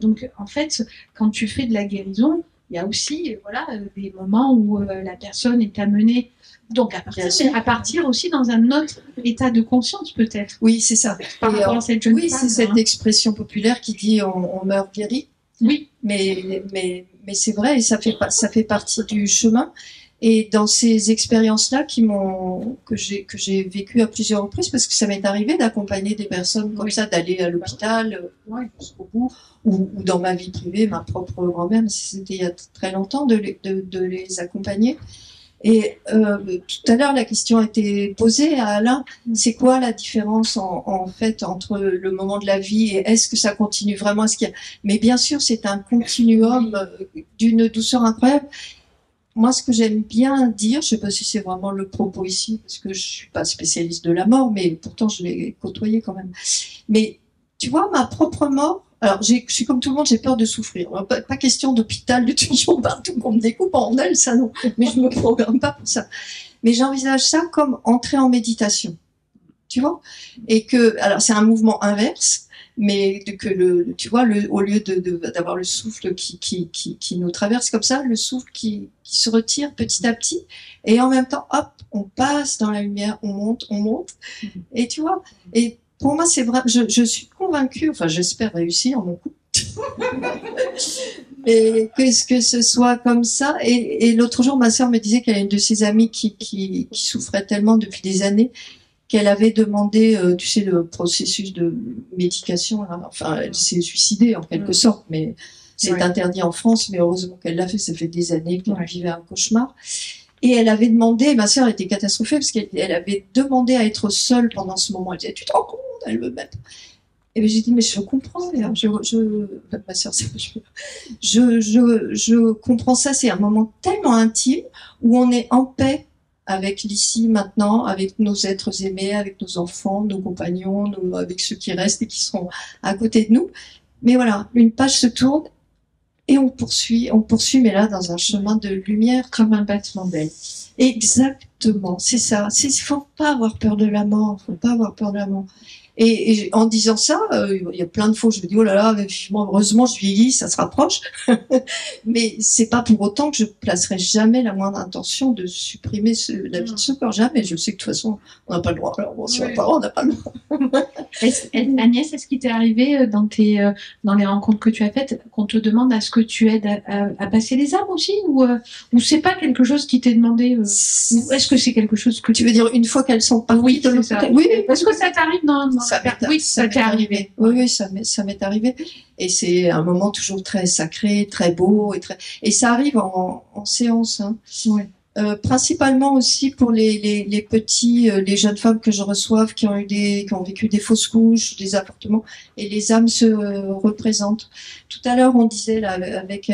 Donc, en fait, quand tu fais de la guérison, il y a aussi voilà, des moments où la personne est amenée donc à partir aussi dans un autre état de conscience, peut-être.
Oui, c'est ça.
Par rapport à cette jeune
oui,
femme,
c'est cette expression populaire qui dit on meurt guéri.
Oui.
Mais c'est vrai, et ça fait partie du chemin. Et dans ces expériences-là que j'ai vécues à plusieurs reprises, parce que ça m'est arrivé d'accompagner des personnes comme ça, d'aller à l'hôpital jusqu'au bout, ou dans ma vie privée, ma propre grand-mère, c'était il y a très longtemps, de les accompagner. Et tout à l'heure, la question a été posée à Alain, c'est quoi la différence en fait entre le moment de la vie et est-ce que ça continue vraiment? Mais bien sûr, c'est un continuum d'une douceur incroyable. Moi, ce que j'aime bien dire, je ne sais pas si c'est vraiment le propos ici, parce que je suis pas spécialiste de la mort, mais pourtant je l'ai côtoyée quand même. Mais tu vois, ma propre mort, alors je suis comme tout le monde, j'ai peur de souffrir. Pas question d'hôpital, de toujours partout qu'on me découpe en ailes, ça non. Mais je me programme pas pour ça. Mais j'envisage ça comme entrer en méditation. Tu vois? Et que, alors c'est un mouvement inverse, mais que tu vois, au lieu d'avoir le souffle qui nous traverse comme ça, le souffle qui se retire petit à petit, et en même temps, hop, on passe dans la lumière, on monte, et tu vois, et pour moi, c'est vrai, je suis convaincue, enfin, j'espère réussir mon coup, mais que ce soit comme ça. Et l'autre jour, ma sœur me disait qu'elle a une de ses amies qui souffrait tellement depuis des années, qu'elle avait demandé, tu sais, le processus de médication, là. Enfin, elle s'est suicidée en quelque sorte, mais c'est interdit en France, mais heureusement qu'elle l'a fait, ça fait des années qu'elle vivait un cauchemar. Et elle avait demandé, ma sœur était catastrophée, parce qu'elle avait demandé à être seule pendant ce moment. Elle disait, tu te rends compte, elle me met. Et bien j'ai dit, mais je comprends, ma sœur, je comprends ça, c'est un moment tellement intime, où on est en paix avec l'ici, maintenant, avec nos êtres aimés, avec nos enfants, nos compagnons, avec ceux qui restent et qui seront à côté de nous. Mais voilà, une page se tourne et on poursuit, mais là, dans un chemin de lumière.
Comme un battement d'aile.
Exactement, c'est ça. Faut pas avoir peur de la mort, faut pas avoir peur de la mort. Et en disant ça, il y a plein de fois où je me dis, oh là là, vivement, heureusement, je vieillis, ça se rapproche. Mais c'est pas pour autant que je placerai jamais la moindre intention de supprimer la vie de ce corps. Jamais. Je sais que de toute façon, on n'a pas le droit. Alors bon, si on n'a pas le droit, on n'a pas le droit.
Agnès, est-ce qu'il t'est arrivé dans les rencontres que tu as faites, qu'on te demande à ce que tu aides à passer les âmes aussi, ou c'est pas quelque chose qui t'est demandé, ou est-ce que c'est quelque chose que
tu veux dire une fois qu'elles sont parties?
Oui, c'est ça.
Oui,
parce que ça t'arrive dans
oui, ça t'est arrivé. Oui, ça m'est arrivé. Et c'est un moment toujours très sacré, très beau, et ça arrive en séance. Hein.
Ouais.
Principalement aussi pour les petits, les jeunes femmes que je reçois qui ont vécu des fausses couches, des avortements, et les âmes se représentent. Tout à l'heure, on disait là, avec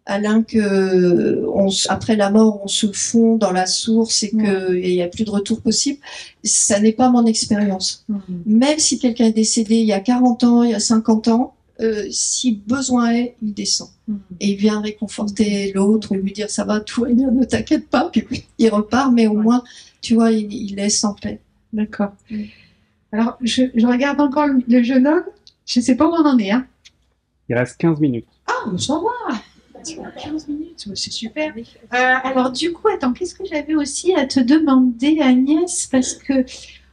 Alain que après la mort, on se fond dans la source et qu'il n'y a plus de retour possible. Ça n'est pas mon expérience. Même si quelqu'un est décédé il y a 40 ans, il y a 50 ans, si besoin est, il descend. Et il vient réconforter l'autre, lui dire ça va, tout va bien, ne t'inquiète pas. Puis il repart, mais au moins, tu vois, il laisse en paix.
D'accord. Alors, je regarde encore le jeune homme. Je ne sais pas où on en est. Hein.
Il reste 15 minutes.
Ah, mais ça va. 15 minutes, c'est super. Alors du coup, attends, qu'est-ce que j'avais aussi à te demander, Agnès, parce que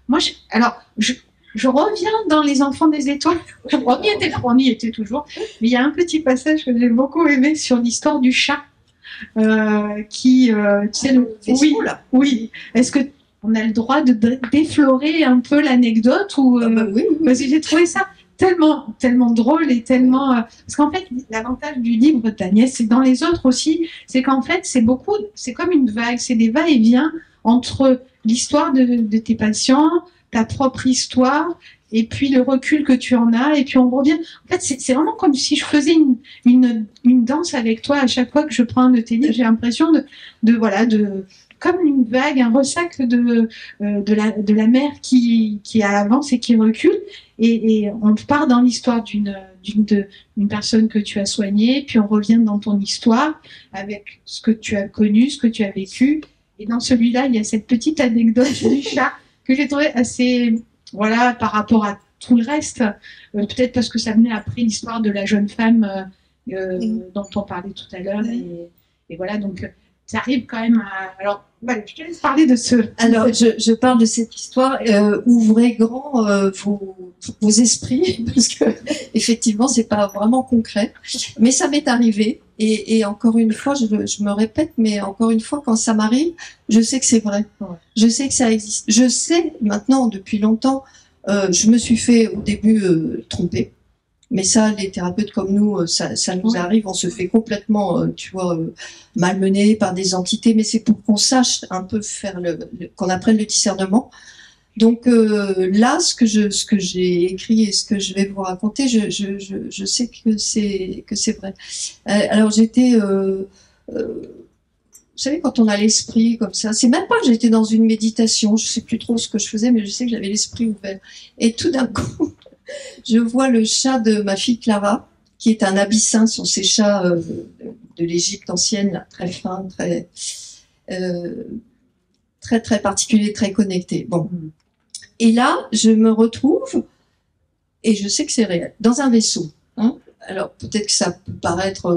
moi, je reviens dans Les Enfants des Étoiles. On y était toujours. Mais il y a un petit passage que j'ai beaucoup aimé sur l'histoire du chat, qui, tu sais, oui. Est-ce que on a le droit de déflorer un peu l'anecdote ou
oui.
Parce que j'ai trouvé ça tellement drôle et tellement parce qu'en fait l'avantage du livre d'Agnès, c'est dans les autres aussi, c'est qu'en fait c'est comme une vague, c'est des va-et-vient entre l'histoire de tes patients, ta propre histoire, et puis le recul que tu en as, et puis on revient. En fait, c'est vraiment comme si je faisais une danse avec toi à chaque fois que je prends un de tes livres. J'ai l'impression de comme une vague, un ressac de la mer qui avance et qui recule, et on part dans l'histoire d'une personne que tu as soignée, puis on revient dans ton histoire avec ce que tu as connu, ce que tu as vécu. Et dans celui-là, il y a cette petite anecdote du chat que j'ai trouvé assez, voilà, par rapport à tout le reste, peut-être parce que ça venait après l'histoire de la jeune femme dont on parlait tout à l'heure, et voilà, donc ça arrive quand même à... Alors, voilà, je te laisse parler de ce...
Alors, je parle de cette histoire, ouvrez grand vos esprits, parce que effectivement, c'est pas vraiment concret, mais ça m'est arrivé, et encore une fois, je me répète, mais encore une fois, quand ça m'arrive, je sais que c'est vrai, je sais que ça existe, je sais maintenant, depuis longtemps, je me suis fait au début tromper. Mais ça, les thérapeutes comme nous, ça nous arrive, on se fait complètement, tu vois, malmener par des entités, mais c'est pour qu'on sache un peu faire qu'on apprenne le discernement. Donc là, ce que j'ai écrit et ce que je vais vous raconter, je sais que c'est vrai. Alors j'étais, vous savez, quand on a l'esprit comme ça, c'est même pas que j'étais dans une méditation, je sais plus trop ce que je faisais, mais je sais que j'avais l'esprit ouvert. Et tout d'un coup, je vois le chat de ma fille Clara, qui est un abyssin, sont ces chats de l'Égypte ancienne, là, très fins, très particuliers, très connectés. Bon. Et là, je me retrouve, et je sais que c'est réel, dans un vaisseau. Hein. Alors, peut-être que ça peut paraître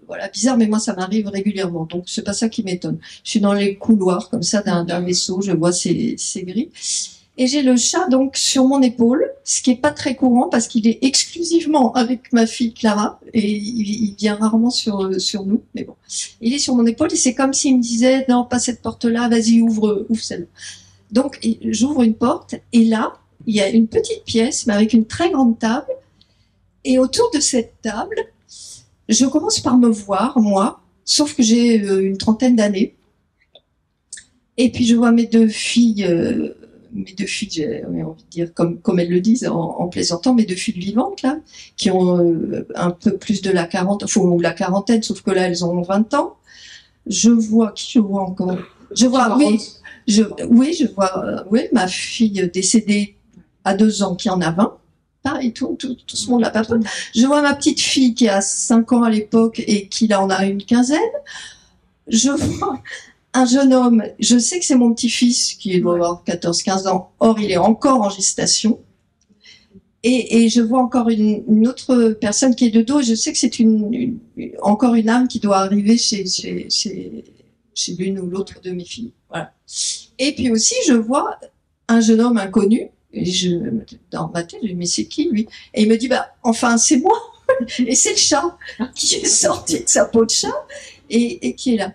voilà, bizarre, mais moi, ça m'arrive régulièrement. Donc, c'est pas ça qui m'étonne. Je suis dans les couloirs, comme ça, d'un vaisseau, je vois ces grilles. Et j'ai le chat donc sur mon épaule, ce qui est pas très courant parce qu'il est exclusivement avec ma fille Clara et il vient rarement sur nous. Mais bon, il est sur mon épaule et c'est comme s'il me disait non pas cette porte-là, vas-y ouvre celle-là. Donc j'ouvre une porte et là il y a une petite pièce mais avec une très grande table et autour de cette table, je commence par me voir moi, sauf que j'ai une trentaine d'années et puis je vois mes deux filles, j'ai envie de dire, comme elles le disent en plaisantant, mes deux filles vivantes, là, qui ont un peu plus de la quarantaine, sauf que là, elles ont 20 ans. Je vois encore? Je vois, je vois, ma fille décédée à 2 ans, qui en a 20. Pareil, tout ce monde-là. Je vois ma petite fille qui a 5 ans à l'époque et qui, là, en a une quinzaine. Je vois un jeune homme, je sais que c'est mon petit-fils qui doit avoir 14-15 ans, or il est encore en gestation. Et je vois encore une autre personne qui est de dos, et je sais que c'est encore une âme qui doit arriver chez l'une ou l'autre de mes filles. Voilà. Et puis aussi, je vois un jeune homme inconnu, et dans ma tête, je dis, mais c'est qui lui? Et il me dit, bah, enfin, c'est moi. Et c'est le chat qui est sorti de sa peau de chat et qui est là.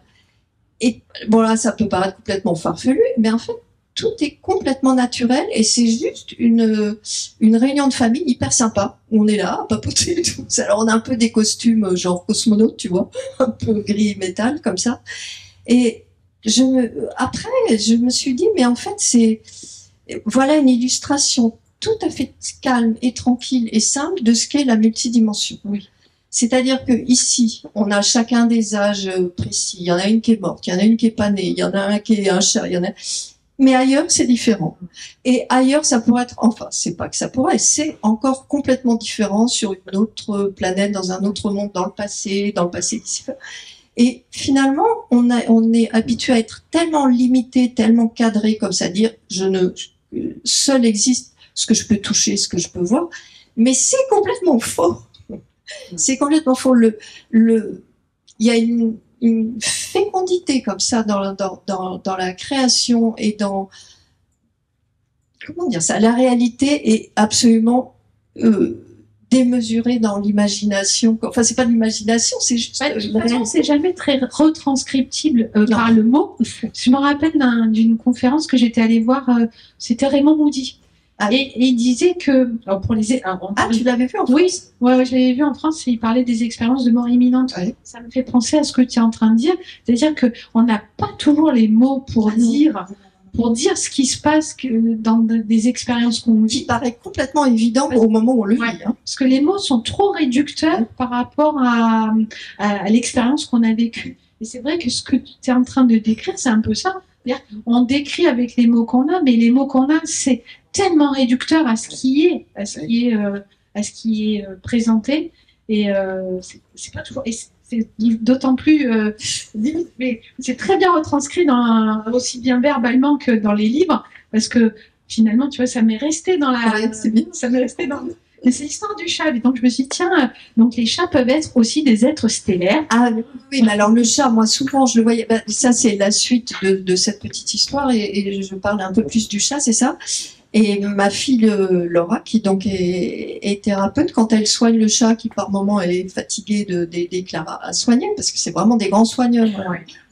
Et bon là, ça peut paraître complètement farfelu, mais en fait, tout est complètement naturel et c'est juste une réunion de famille hyper sympa. On est là, à papoter et tout. Alors on a un peu des costumes genre cosmonautes, tu vois, un peu gris métal comme ça. Et après, je me suis dit, mais en fait, voilà une illustration tout à fait calme et tranquille et simple de ce qu'est la multidimension. Oui. C'est-à-dire que ici, on a chacun des âges précis. Il y en a une qui est morte, il y en a une qui est pas née, il y en a un qui est un chat, il y en a. Mais ailleurs, c'est différent. Et ailleurs, ça pourrait être, enfin, c'est pas que ça pourrait, c'est encore complètement différent sur une autre planète, dans un autre monde, dans le passé d'ici. Et finalement, on est habitué à être tellement limité, tellement cadré, comme ça, dire, seul existe ce que je peux toucher, ce que je peux voir. Mais c'est complètement faux. C'est complètement faux. Il y a une fécondité comme ça dans la création et dans, comment dire ça, la réalité est absolument démesurée dans l'imagination. Enfin, c'est pas de l'imagination, c'est juste.
Ouais, de toute façon, c'est jamais très retranscriptible par le mot. Je me rappelle d'une conférence que j'étais allée voir, c'était Raymond Moody. Et il disait que alors pour les
tu l'avais vu en France?
Oui, ouais, je l'avais vu en France. Il parlait des expériences de mort imminente.
Ouais.
Ça me fait penser à ce que tu es en train de dire, c'est-à-dire que on n'a pas toujours les mots pour dire ce qui se passe dans des expériences qu'on vit.
Qui paraît complètement évident au moment où on le vit. Hein.
Parce que les mots sont trop réducteurs par rapport à l'expérience qu'on a vécue. Et c'est vrai que ce que tu es en train de décrire, c'est un peu ça. C'est-à-dire, on décrit avec les mots qu'on a, mais les mots qu'on a, c'est tellement réducteur à ce qui est, à ce qui est présenté. Et c'est pas toujours. Et c'est d'autant plus limite, mais c'est très bien retranscrit aussi bien verbalement que dans les livres, parce que finalement, tu vois, ça m'est resté dans la.
Ouais, c'est bien.
Ça m'est resté dans. Mais c'est l'histoire du chat. Et donc, je me suis dit, tiens, donc les chats peuvent être aussi des êtres stellaires.
Ah oui, mais alors le chat, moi souvent je le voyais. Ben, ça c'est la suite de cette petite histoire et je parle un peu plus du chat, c'est ça. Et ma fille Laura, qui donc est thérapeute, quand elle soigne le chat, qui par moment est fatiguée d'aider Clara à soigner, parce que c'est vraiment des grands soigneurs,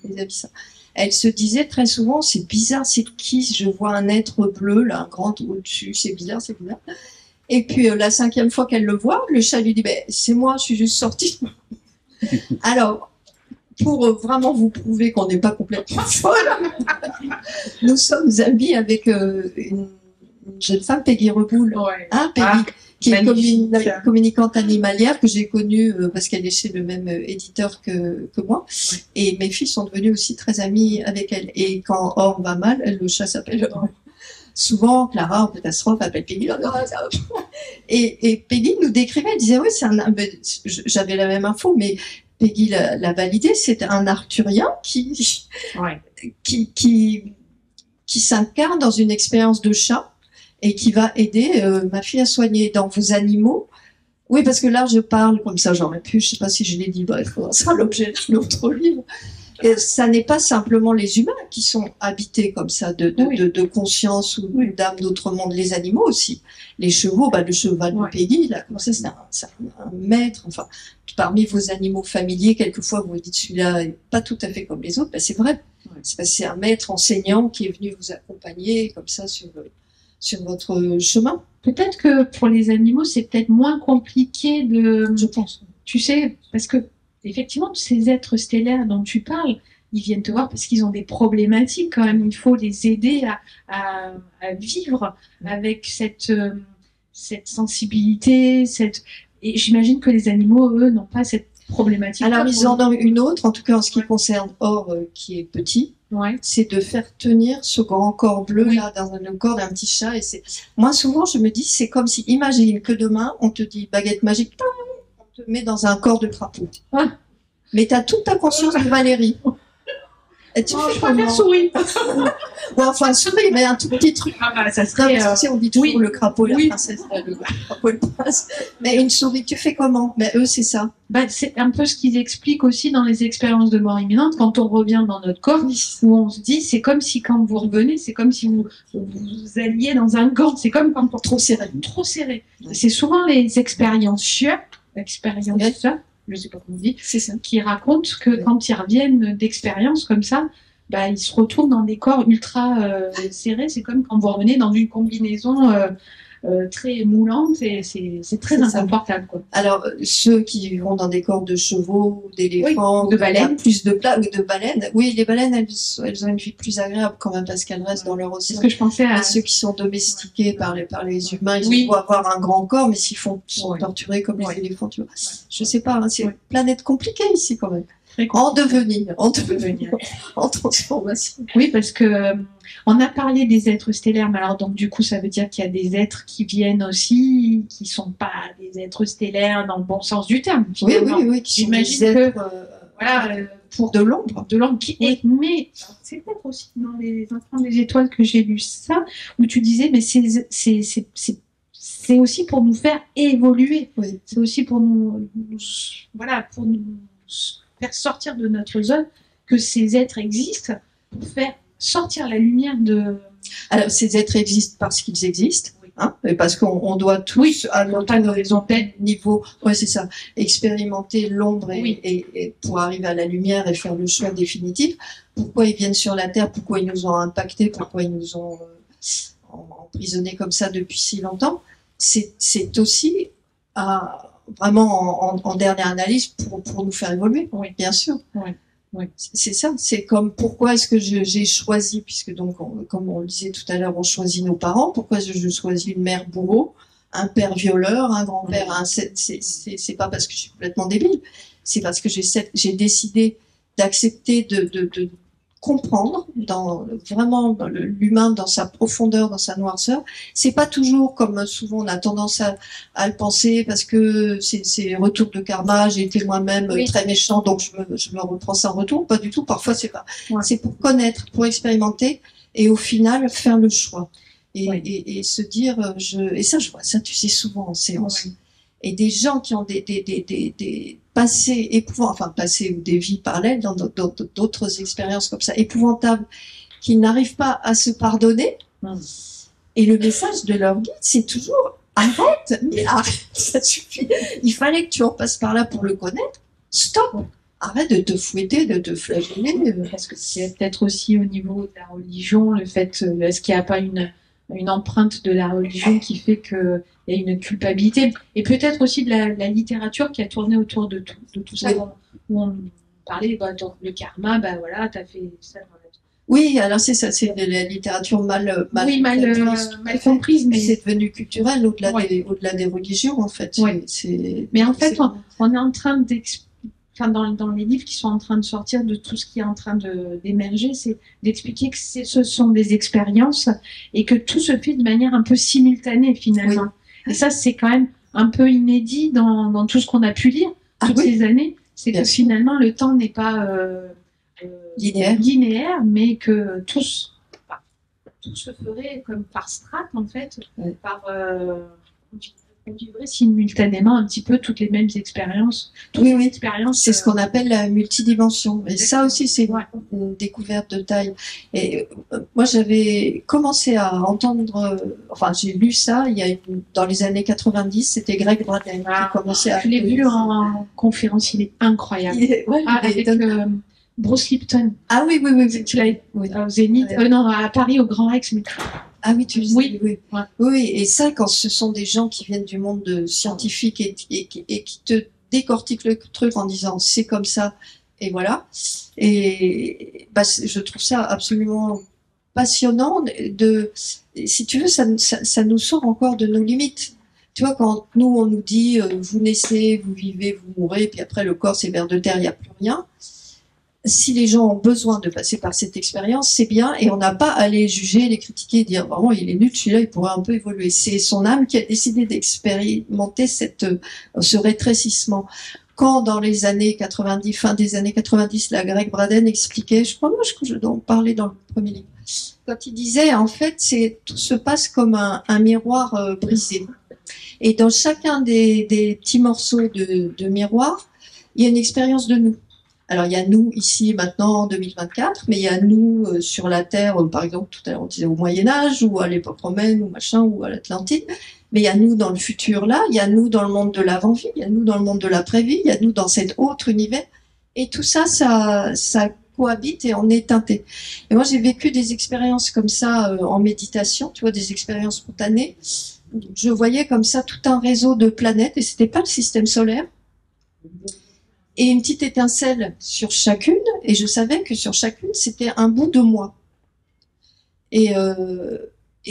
les amis, ça. Elle se disait très souvent, c'est bizarre, c'est qui? Je vois un être bleu là, un grand au-dessus, c'est bizarre, c'est bizarre. Et puis la 5e fois qu'elle le voit, le chat lui dit ben, c'est moi, je suis juste sortie. Alors, pour vraiment vous prouver qu'on n'est pas complètement folle, nous sommes amis avec une jeune femme, Peggy Reboul, hein, Peggy, qui est communicante animalière, que j'ai connue parce qu'elle est chez le même éditeur que moi. Ouais. Et mes filles sont devenues aussi très amies avec elle. Et quand Or va mal, le chat s'appelle Or. Souvent, Clara, en catastrophe, appelle Peggy. Et Peggy nous décrivait, elle disait, oui, j'avais la même info, mais Peggy l'a validé, c'est un arthurien qui s'incarne dans une expérience de chat et qui va aider ma fille à soigner dans vos animaux. Oui, parce que là, je parle comme ça, j'aurais pu, je sais pas si je l'ai dit, bref, ça sera l'objet d'un autre livre. Et ça n'est pas simplement les humains qui sont habités comme ça de conscience ou d'âme d'autre monde, les animaux aussi. Les chevaux, le cheval de Peggy, là, comme ça, c'est un maître. Enfin, parmi vos animaux familiers, quelquefois vous dites celui-là n'est pas tout à fait comme les autres, c'est vrai. C'est un maître enseignant qui est venu vous accompagner comme ça sur votre chemin.
Peut-être que pour les animaux, c'est peut-être moins compliqué
je pense.
Tu sais, parce que effectivement, ces êtres stellaires dont tu parles, ils viennent te voir parce qu'ils ont des problématiques quand même. Il faut les aider à vivre avec cette sensibilité, et j'imagine que les animaux, eux, n'ont pas cette problématique.
Alors, ils en ont une autre, en tout cas en ce qui concerne Or, qui est petit, c'est de faire tenir ce grand corps bleu là dans le corps d'un petit chat. Et moi, souvent, je me dis, c'est comme si, imagine que demain, on te dit baguette magique, te met dans un corps de crapaud. Mais tu as toute ta conscience de Valérie. Et tu fais
je préfère souris.
Ou enfin, souris, mais un tout petit truc.
Ça serait,
tu sais, on dit toujours le crapaud, la princesse, le crapaud, le prince. Mais une souris, tu fais comment? Mais eux, c'est ça.
C'est un peu ce qu'ils expliquent aussi dans les expériences de mort imminente, quand on revient dans notre corps, où on se dit, c'est comme si quand vous revenez, c'est comme si vous alliez dans un gant. C'est comme quand trop serré. Trop serré. C'est souvent les experienceurs, je sais pas comment on dit, qui racontent que quand ils reviennent d'expériences comme ça, ils se retrouvent dans des corps ultra serrés. C'est comme quand vous revenez dans une combinaison très moulante et c'est très inconfortable. Quoi.
Alors, ceux qui vont dans des corps de chevaux, d'éléphants,
de baleines,
plus de plats ou de baleines, oui, les baleines, elles ont une vie plus agréable quand même parce qu'elles restent dans leur océan.
Parce que je pensais à
ceux qui sont domestiqués par les humains, ils vont avoir un grand corps, mais s'ils sont torturés comme les éléphants, tu vois. Je sais pas, c'est une planète compliquée ici quand même. En devenir, en transformation.
Oui, parce que on a parlé des êtres stellaires, mais alors donc du coup ça veut dire qu'il y a des êtres qui viennent aussi, qui sont pas des êtres stellaires dans le bon sens du terme.
Oui, qui
j'imagine
sont des êtres,
pour de l'ombre, mais c'est peut-être aussi dans les Enfants des étoiles que j'ai lu ça, où tu disais mais c'est aussi pour nous faire évoluer. C'est aussi pour nous faire sortir de notre zone, que ces êtres existent, pour faire sortir la lumière de...
Alors, ces êtres existent parce qu'ils existent, et parce qu'on doit tous, à notre niveau, c'est ça, expérimenter l'ombre et pour arriver à la lumière et faire le choix définitif. Pourquoi ils viennent sur la Terre, pourquoi ils nous ont impactés, pourquoi ils nous ont emprisonnée comme ça depuis si longtemps, c'est aussi vraiment en dernière analyse pour nous faire évoluer,
Oui.
bien sûr.
Oui. Oui.
C'est ça, c'est comme pourquoi est-ce que j'ai choisi, puisque donc comme on le disait tout à l'heure, on choisit nos parents, pourquoi est-ce que je choisis une mère bourreau, un père violeur, un grand-père, c'est pas parce que je suis complètement débile, c'est parce que j'ai décidé d'accepter de comprendre vraiment dans l'humain, dans sa profondeur, dans sa noirceur. C'est pas toujours comme souvent on a tendance à le penser parce que c'est retour de karma, j'ai été moi-même très méchant donc je me reprends ça en retour. Pas du tout, parfois c'est pas. Ouais. C'est pour connaître, pour expérimenter et au final faire le choix. Et se dire, et ça je vois ça tu sais souvent en séance. Ouais. Et des gens qui ont des passés épouvants, enfin passés ou des vies parallèles dans d'autres expériences comme ça épouvantables, qui n'arrivent pas à se pardonner. Et le message de leur guide, c'est toujours arrête, mais arrête, ça suffit. Il fallait que tu en passes par là pour le connaître. Stop. Arrête de te fouetter, de te flageller.
Parce que c'est peut-être aussi au niveau de la religion, le fait, est-ce qu'il n'y a pas une empreinte de la religion qui fait qu'il y a une culpabilité, et peut-être aussi de la littérature qui a tourné autour de tout ça, où on parlait donc, le karma, voilà, t'as fait ça dans la...
Oui, alors c'est ça, c'est de la littérature mal
comprise, mais
c'est devenu culturel au-delà des religions en fait.
Ouais. Mais en fait, on est en train dans les livres qui sont en train de sortir, de tout ce qui est en train d'émerger, c'est d'expliquer que ce sont des expériences et que tout se fait de manière un peu simultanée finalement. Oui. Et ça, c'est quand même un peu inédit dans tout ce qu'on a pu lire toutes ces années. C'est que finalement, le temps n'est pas linéaire, mais que tout se ferait comme par strates en fait, on vivrait simultanément un petit peu toutes les mêmes expériences.
C'est ce qu'on appelle la multidimension. Et ça aussi, c'est une découverte de taille. Et moi, j'avais commencé à entendre, j'ai lu ça dans les années 90, c'était Gregg Braden qui commençait à...
Je l'ai vu en conférence, il est incroyable. Avec Bruce Lipton.
Ah oui.
Tu l'as au Zénith, non, à Paris, au Grand Rex, mais...
Ah oui, tu le sais, oui. Et ça, quand ce sont des gens qui viennent du monde scientifique et qui te décortiquent le truc en disant c'est comme ça, et voilà. Et je trouve ça absolument passionnant. Si tu veux, ça nous sort encore de nos limites. Tu vois, quand nous, on nous dit vous naissez, vous vivez, vous mourrez, puis après le corps, c'est vers de terre, il n'y a plus rien. Si les gens ont besoin de passer par cette expérience, c'est bien, et on n'a pas à les juger, les critiquer, et dire vraiment il est nul, celui-là il pourrait un peu évoluer. C'est son âme qui a décidé d'expérimenter ce rétrécissement. Quand dans les années 90, fin des années 90, la Gregg Braden expliquait, je crois que je dois en parler dans le premier livre, quand il disait en fait tout se passe comme un miroir brisé. Et dans chacun des petits morceaux de miroir, il y a une expérience de nous. Alors, il y a nous ici, maintenant, en 2024, mais il y a nous sur la Terre, par exemple, tout à l'heure, on disait au Moyen-Âge, ou à l'époque romaine, ou machin, ou à l'Atlantide. Mais il y a nous dans le futur là, il y a nous dans le monde de l'avant-vie, il y a nous dans le monde de l'après-vie, il y a nous dans cet autre univers. Et tout ça, ça cohabite et on est teinté. Et moi, j'ai vécu des expériences comme ça en méditation, tu vois, des expériences spontanées. Je voyais comme ça tout un réseau de planètes, et c'était pas le système solaire. Et une petite étincelle sur chacune, et je savais que sur chacune, c'était un bout de moi. Et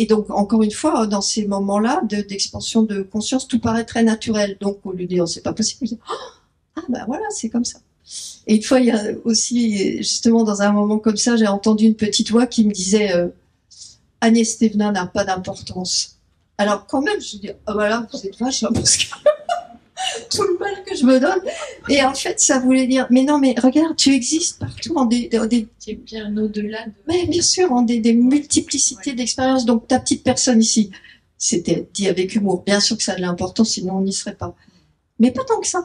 donc, encore une fois, dans ces moments-là d'expansion de conscience, tout paraît très naturel. Donc, au lieu de dire, c'est pas possible, je dis, voilà, c'est comme ça. Et une fois, il y a aussi, justement, dans un moment comme ça, j'ai entendu une petite voix qui me disait, Agnès Thévenin n'a pas d'importance. Alors, quand même, je dis, voilà, vous êtes vache, parce que tout le mal que je me donne. Et en fait, ça voulait dire, mais non, mais regarde, tu existes partout en
c'est bien au-delà de...
Mais bien sûr, en des multiplicités d'expériences. Donc, ta petite personne ici, c'était dit avec humour. Bien sûr que ça a de l'importance, sinon on n'y serait pas. Mais pas tant que ça.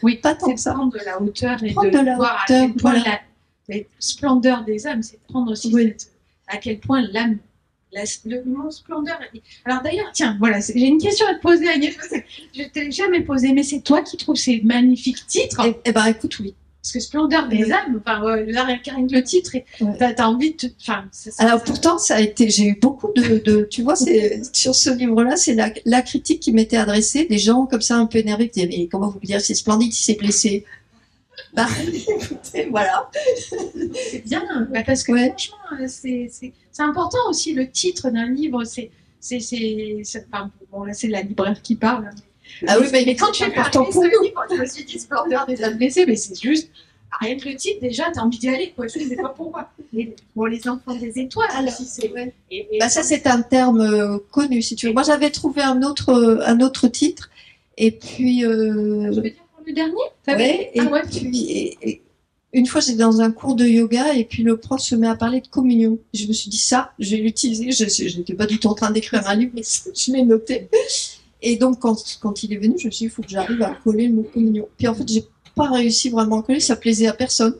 Oui, pas tant que ça. Prendre de la hauteur et
prendre
de voir à quel point la splendeur des âmes, c'est prendre aussi à quel point l'âme, le mot splendeur. Alors d'ailleurs, tiens, voilà, j'ai une question à te poser, Agnès. Je ne t'ai jamais posée, mais c'est toi qui trouves ces magnifiques titres.
Eh ben, écoute, oui.
Parce que Splendeur des âmes, enfin, rien que le titre, t'as envie de... Enfin,
alors pourtant, ça a été... J'ai eu beaucoup tu vois, sur ce livre-là, c'est la critique qui m'était adressée, des gens comme ça un peu énervés qui disaient « Mais comment vous pouvez dire, c'est splendide, il s'est blessé ?» Bah, écoutez, voilà.
C'est bien, parce que franchement, c'est important aussi, le titre d'un livre, enfin, bon, là, c'est la libraire qui parle.
Ah oui, mais
quand tu es important pour nous, livre, je me suis dit Splendeur des âmes blessées, mais c'est juste, rien que le titre, déjà, t'as envie d'y aller, quoi. Je ne sais pas pourquoi. Bon, les enfants des étoiles, alors, aussi,
bah, ça, c'est un terme connu, si tu veux. Moi, j'avais trouvé un autre titre, et puis...
Je veux dire pour le dernier?
Puis, une fois, j'étais dans un cours de yoga, et puis le prof se met à parler de communion. Je me suis dit, ça, je vais l'utiliser. Je n'étais pas du tout en train d'écrire un livre, mais je l'ai noté. Et donc, quand il est venu, je me suis dit, il faut que j'arrive à coller le mot communion. Puis en fait, j'ai pas réussi vraiment à coller, ça plaisait à personne.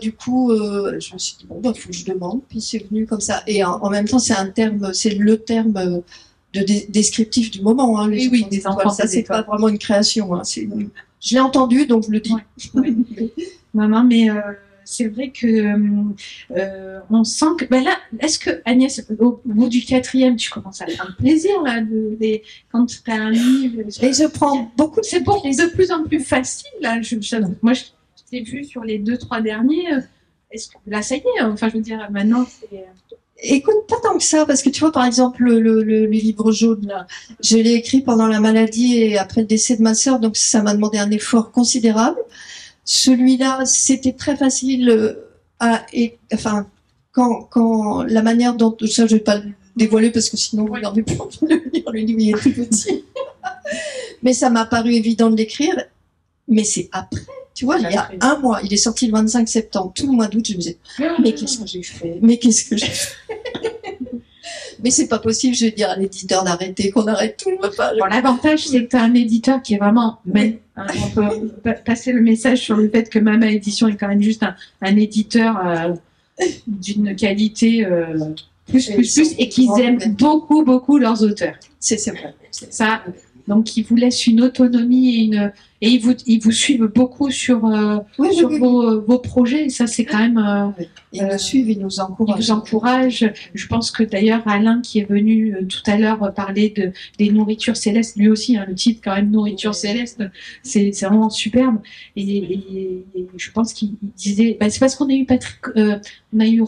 Du coup, je me suis dit, bon, bah, faut que je demande. Puis c'est venu comme ça. Et en même temps, c'est le terme descriptif du moment. Hein,
oui, des enfants.
Ça, c'est pas vraiment une création. Hein, je l'ai entendu, donc je le dis.
Non, mais c'est vrai que on sent que ben là, est-ce que Agnès, au bout du 4e, tu commences à faire plaisir là, quand tu as un livre,
et je prends beaucoup de...
C'est de plus en plus facile là. Moi, je t'ai vu sur les 2-3 derniers. Est-ce que là, ça y est, enfin, je veux dire, maintenant, c'est...
Écoute, pas tant que ça, parce que tu vois, par exemple, le livre jaune, là, je l'ai écrit pendant la maladie et après le décès de ma sœur, donc ça m'a demandé un effort considérable. Celui-là, c'était très facile enfin, quand la manière dont, ça je vais pas le dévoiler parce que sinon vous n'avez plus envie de le lire, le livre il est tout petit. Mais ça m'a paru évident de l'écrire, mais c'est après, tu vois, il y a un mois, il est sorti le 25 septembre, tout le mois d'août, je me disais, mais qu'est-ce que j'ai fait? Mais qu'est-ce que j'ai fait? Mais c'est pas possible, je vais dire à l'éditeur d'arrêter, qu'on arrête tout.
Bon, l'avantage, c'est que tu as un éditeur qui est vraiment... on peut passer le message sur le fait que Mama Édition est quand même juste un éditeur d'une qualité plus, et qu'ils aiment beaucoup leurs auteurs.
C'est vrai.
Ça, donc, ils vous laissent une autonomie et ils vous suivent beaucoup sur vos projets. Et ça, c'est quand même...
Ils nous suivent, ils nous encouragent.
Ils vous encouragent. Je pense que d'ailleurs, Alain, qui est venu tout à l'heure parler des nourritures célestes, lui aussi, hein, le titre quand même, Nourriture céleste, c'est vraiment superbe. Et je pense qu'il disait... c'est parce qu'on a eu Patrick... on a eu...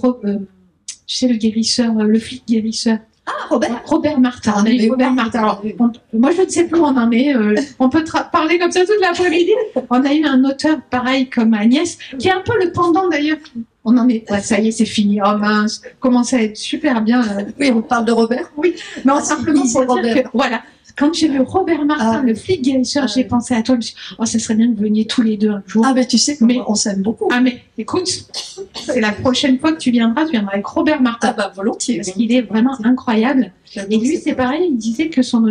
tu sais, le guérisseur, le flic guérisseur.
Ah,
Robert Martin. On a eu Robert Martin. Alors, moi, je ne sais plus où on en est. On peut parler comme ça toute l'après-midi. On a eu un auteur pareil comme Agnès, qui est un peu le pendant d'ailleurs. On en est. Ouais, ça y est, c'est fini. Oh mince, commence à être super bien.
Oui, on parle de Robert.
Oui, mais simplement pour dire que voilà. Quand j'ai vu Robert Martin, le flic guérisseur, j'ai pensé à toi. Je me suis dit, oh, ça serait bien que vous veniez tous les deux un jour.
Ah, ben tu sais, on s'aime beaucoup.
Ah, mais écoute, c'est la prochaine fois que tu viendras avec Robert Martin.
Ah, bah volontiée.
Parce qu'il est vraiment incroyable. Et lui, c'est pareil, il disait que son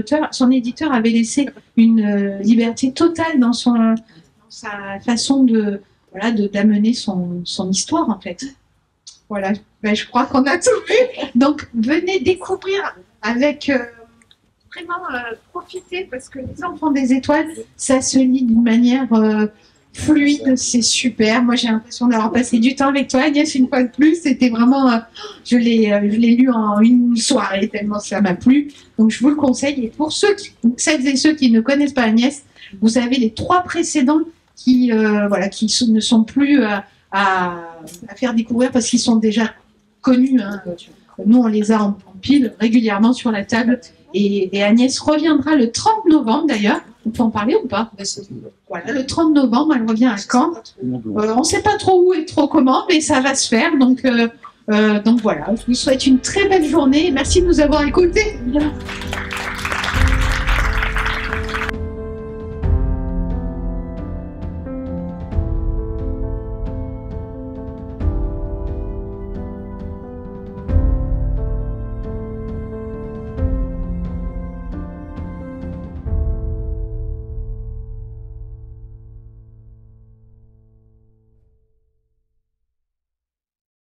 éditeur avait laissé une liberté totale dans sa façon d'amener son histoire, en fait. Voilà, ben, je crois qu'on a tout vu. Donc, venez découvrir avec... vraiment profiter parce que les enfants des étoiles, ça se lit d'une manière fluide, c'est super. Moi, j'ai l'impression d'avoir passé du temps avec toi, Agnès, une fois de plus. C'était vraiment, je l'ai lu en une soirée tellement ça m'a plu. Donc, je vous le conseille. Et pour celles et ceux qui ne connaissent pas Agnès, vous avez les 3 précédents qui ne sont plus à faire découvrir parce qu'ils sont déjà connus. Hein. Nous, on les a en pile régulièrement sur la table. Et Agnès reviendra le 30 novembre d'ailleurs. On peut en parler ou pas? Voilà, le 30 novembre, elle revient à Caen. On ne sait pas trop où et trop comment, mais ça va se faire. Donc voilà, je vous souhaite une très belle journée. Merci de nous avoir écoutés.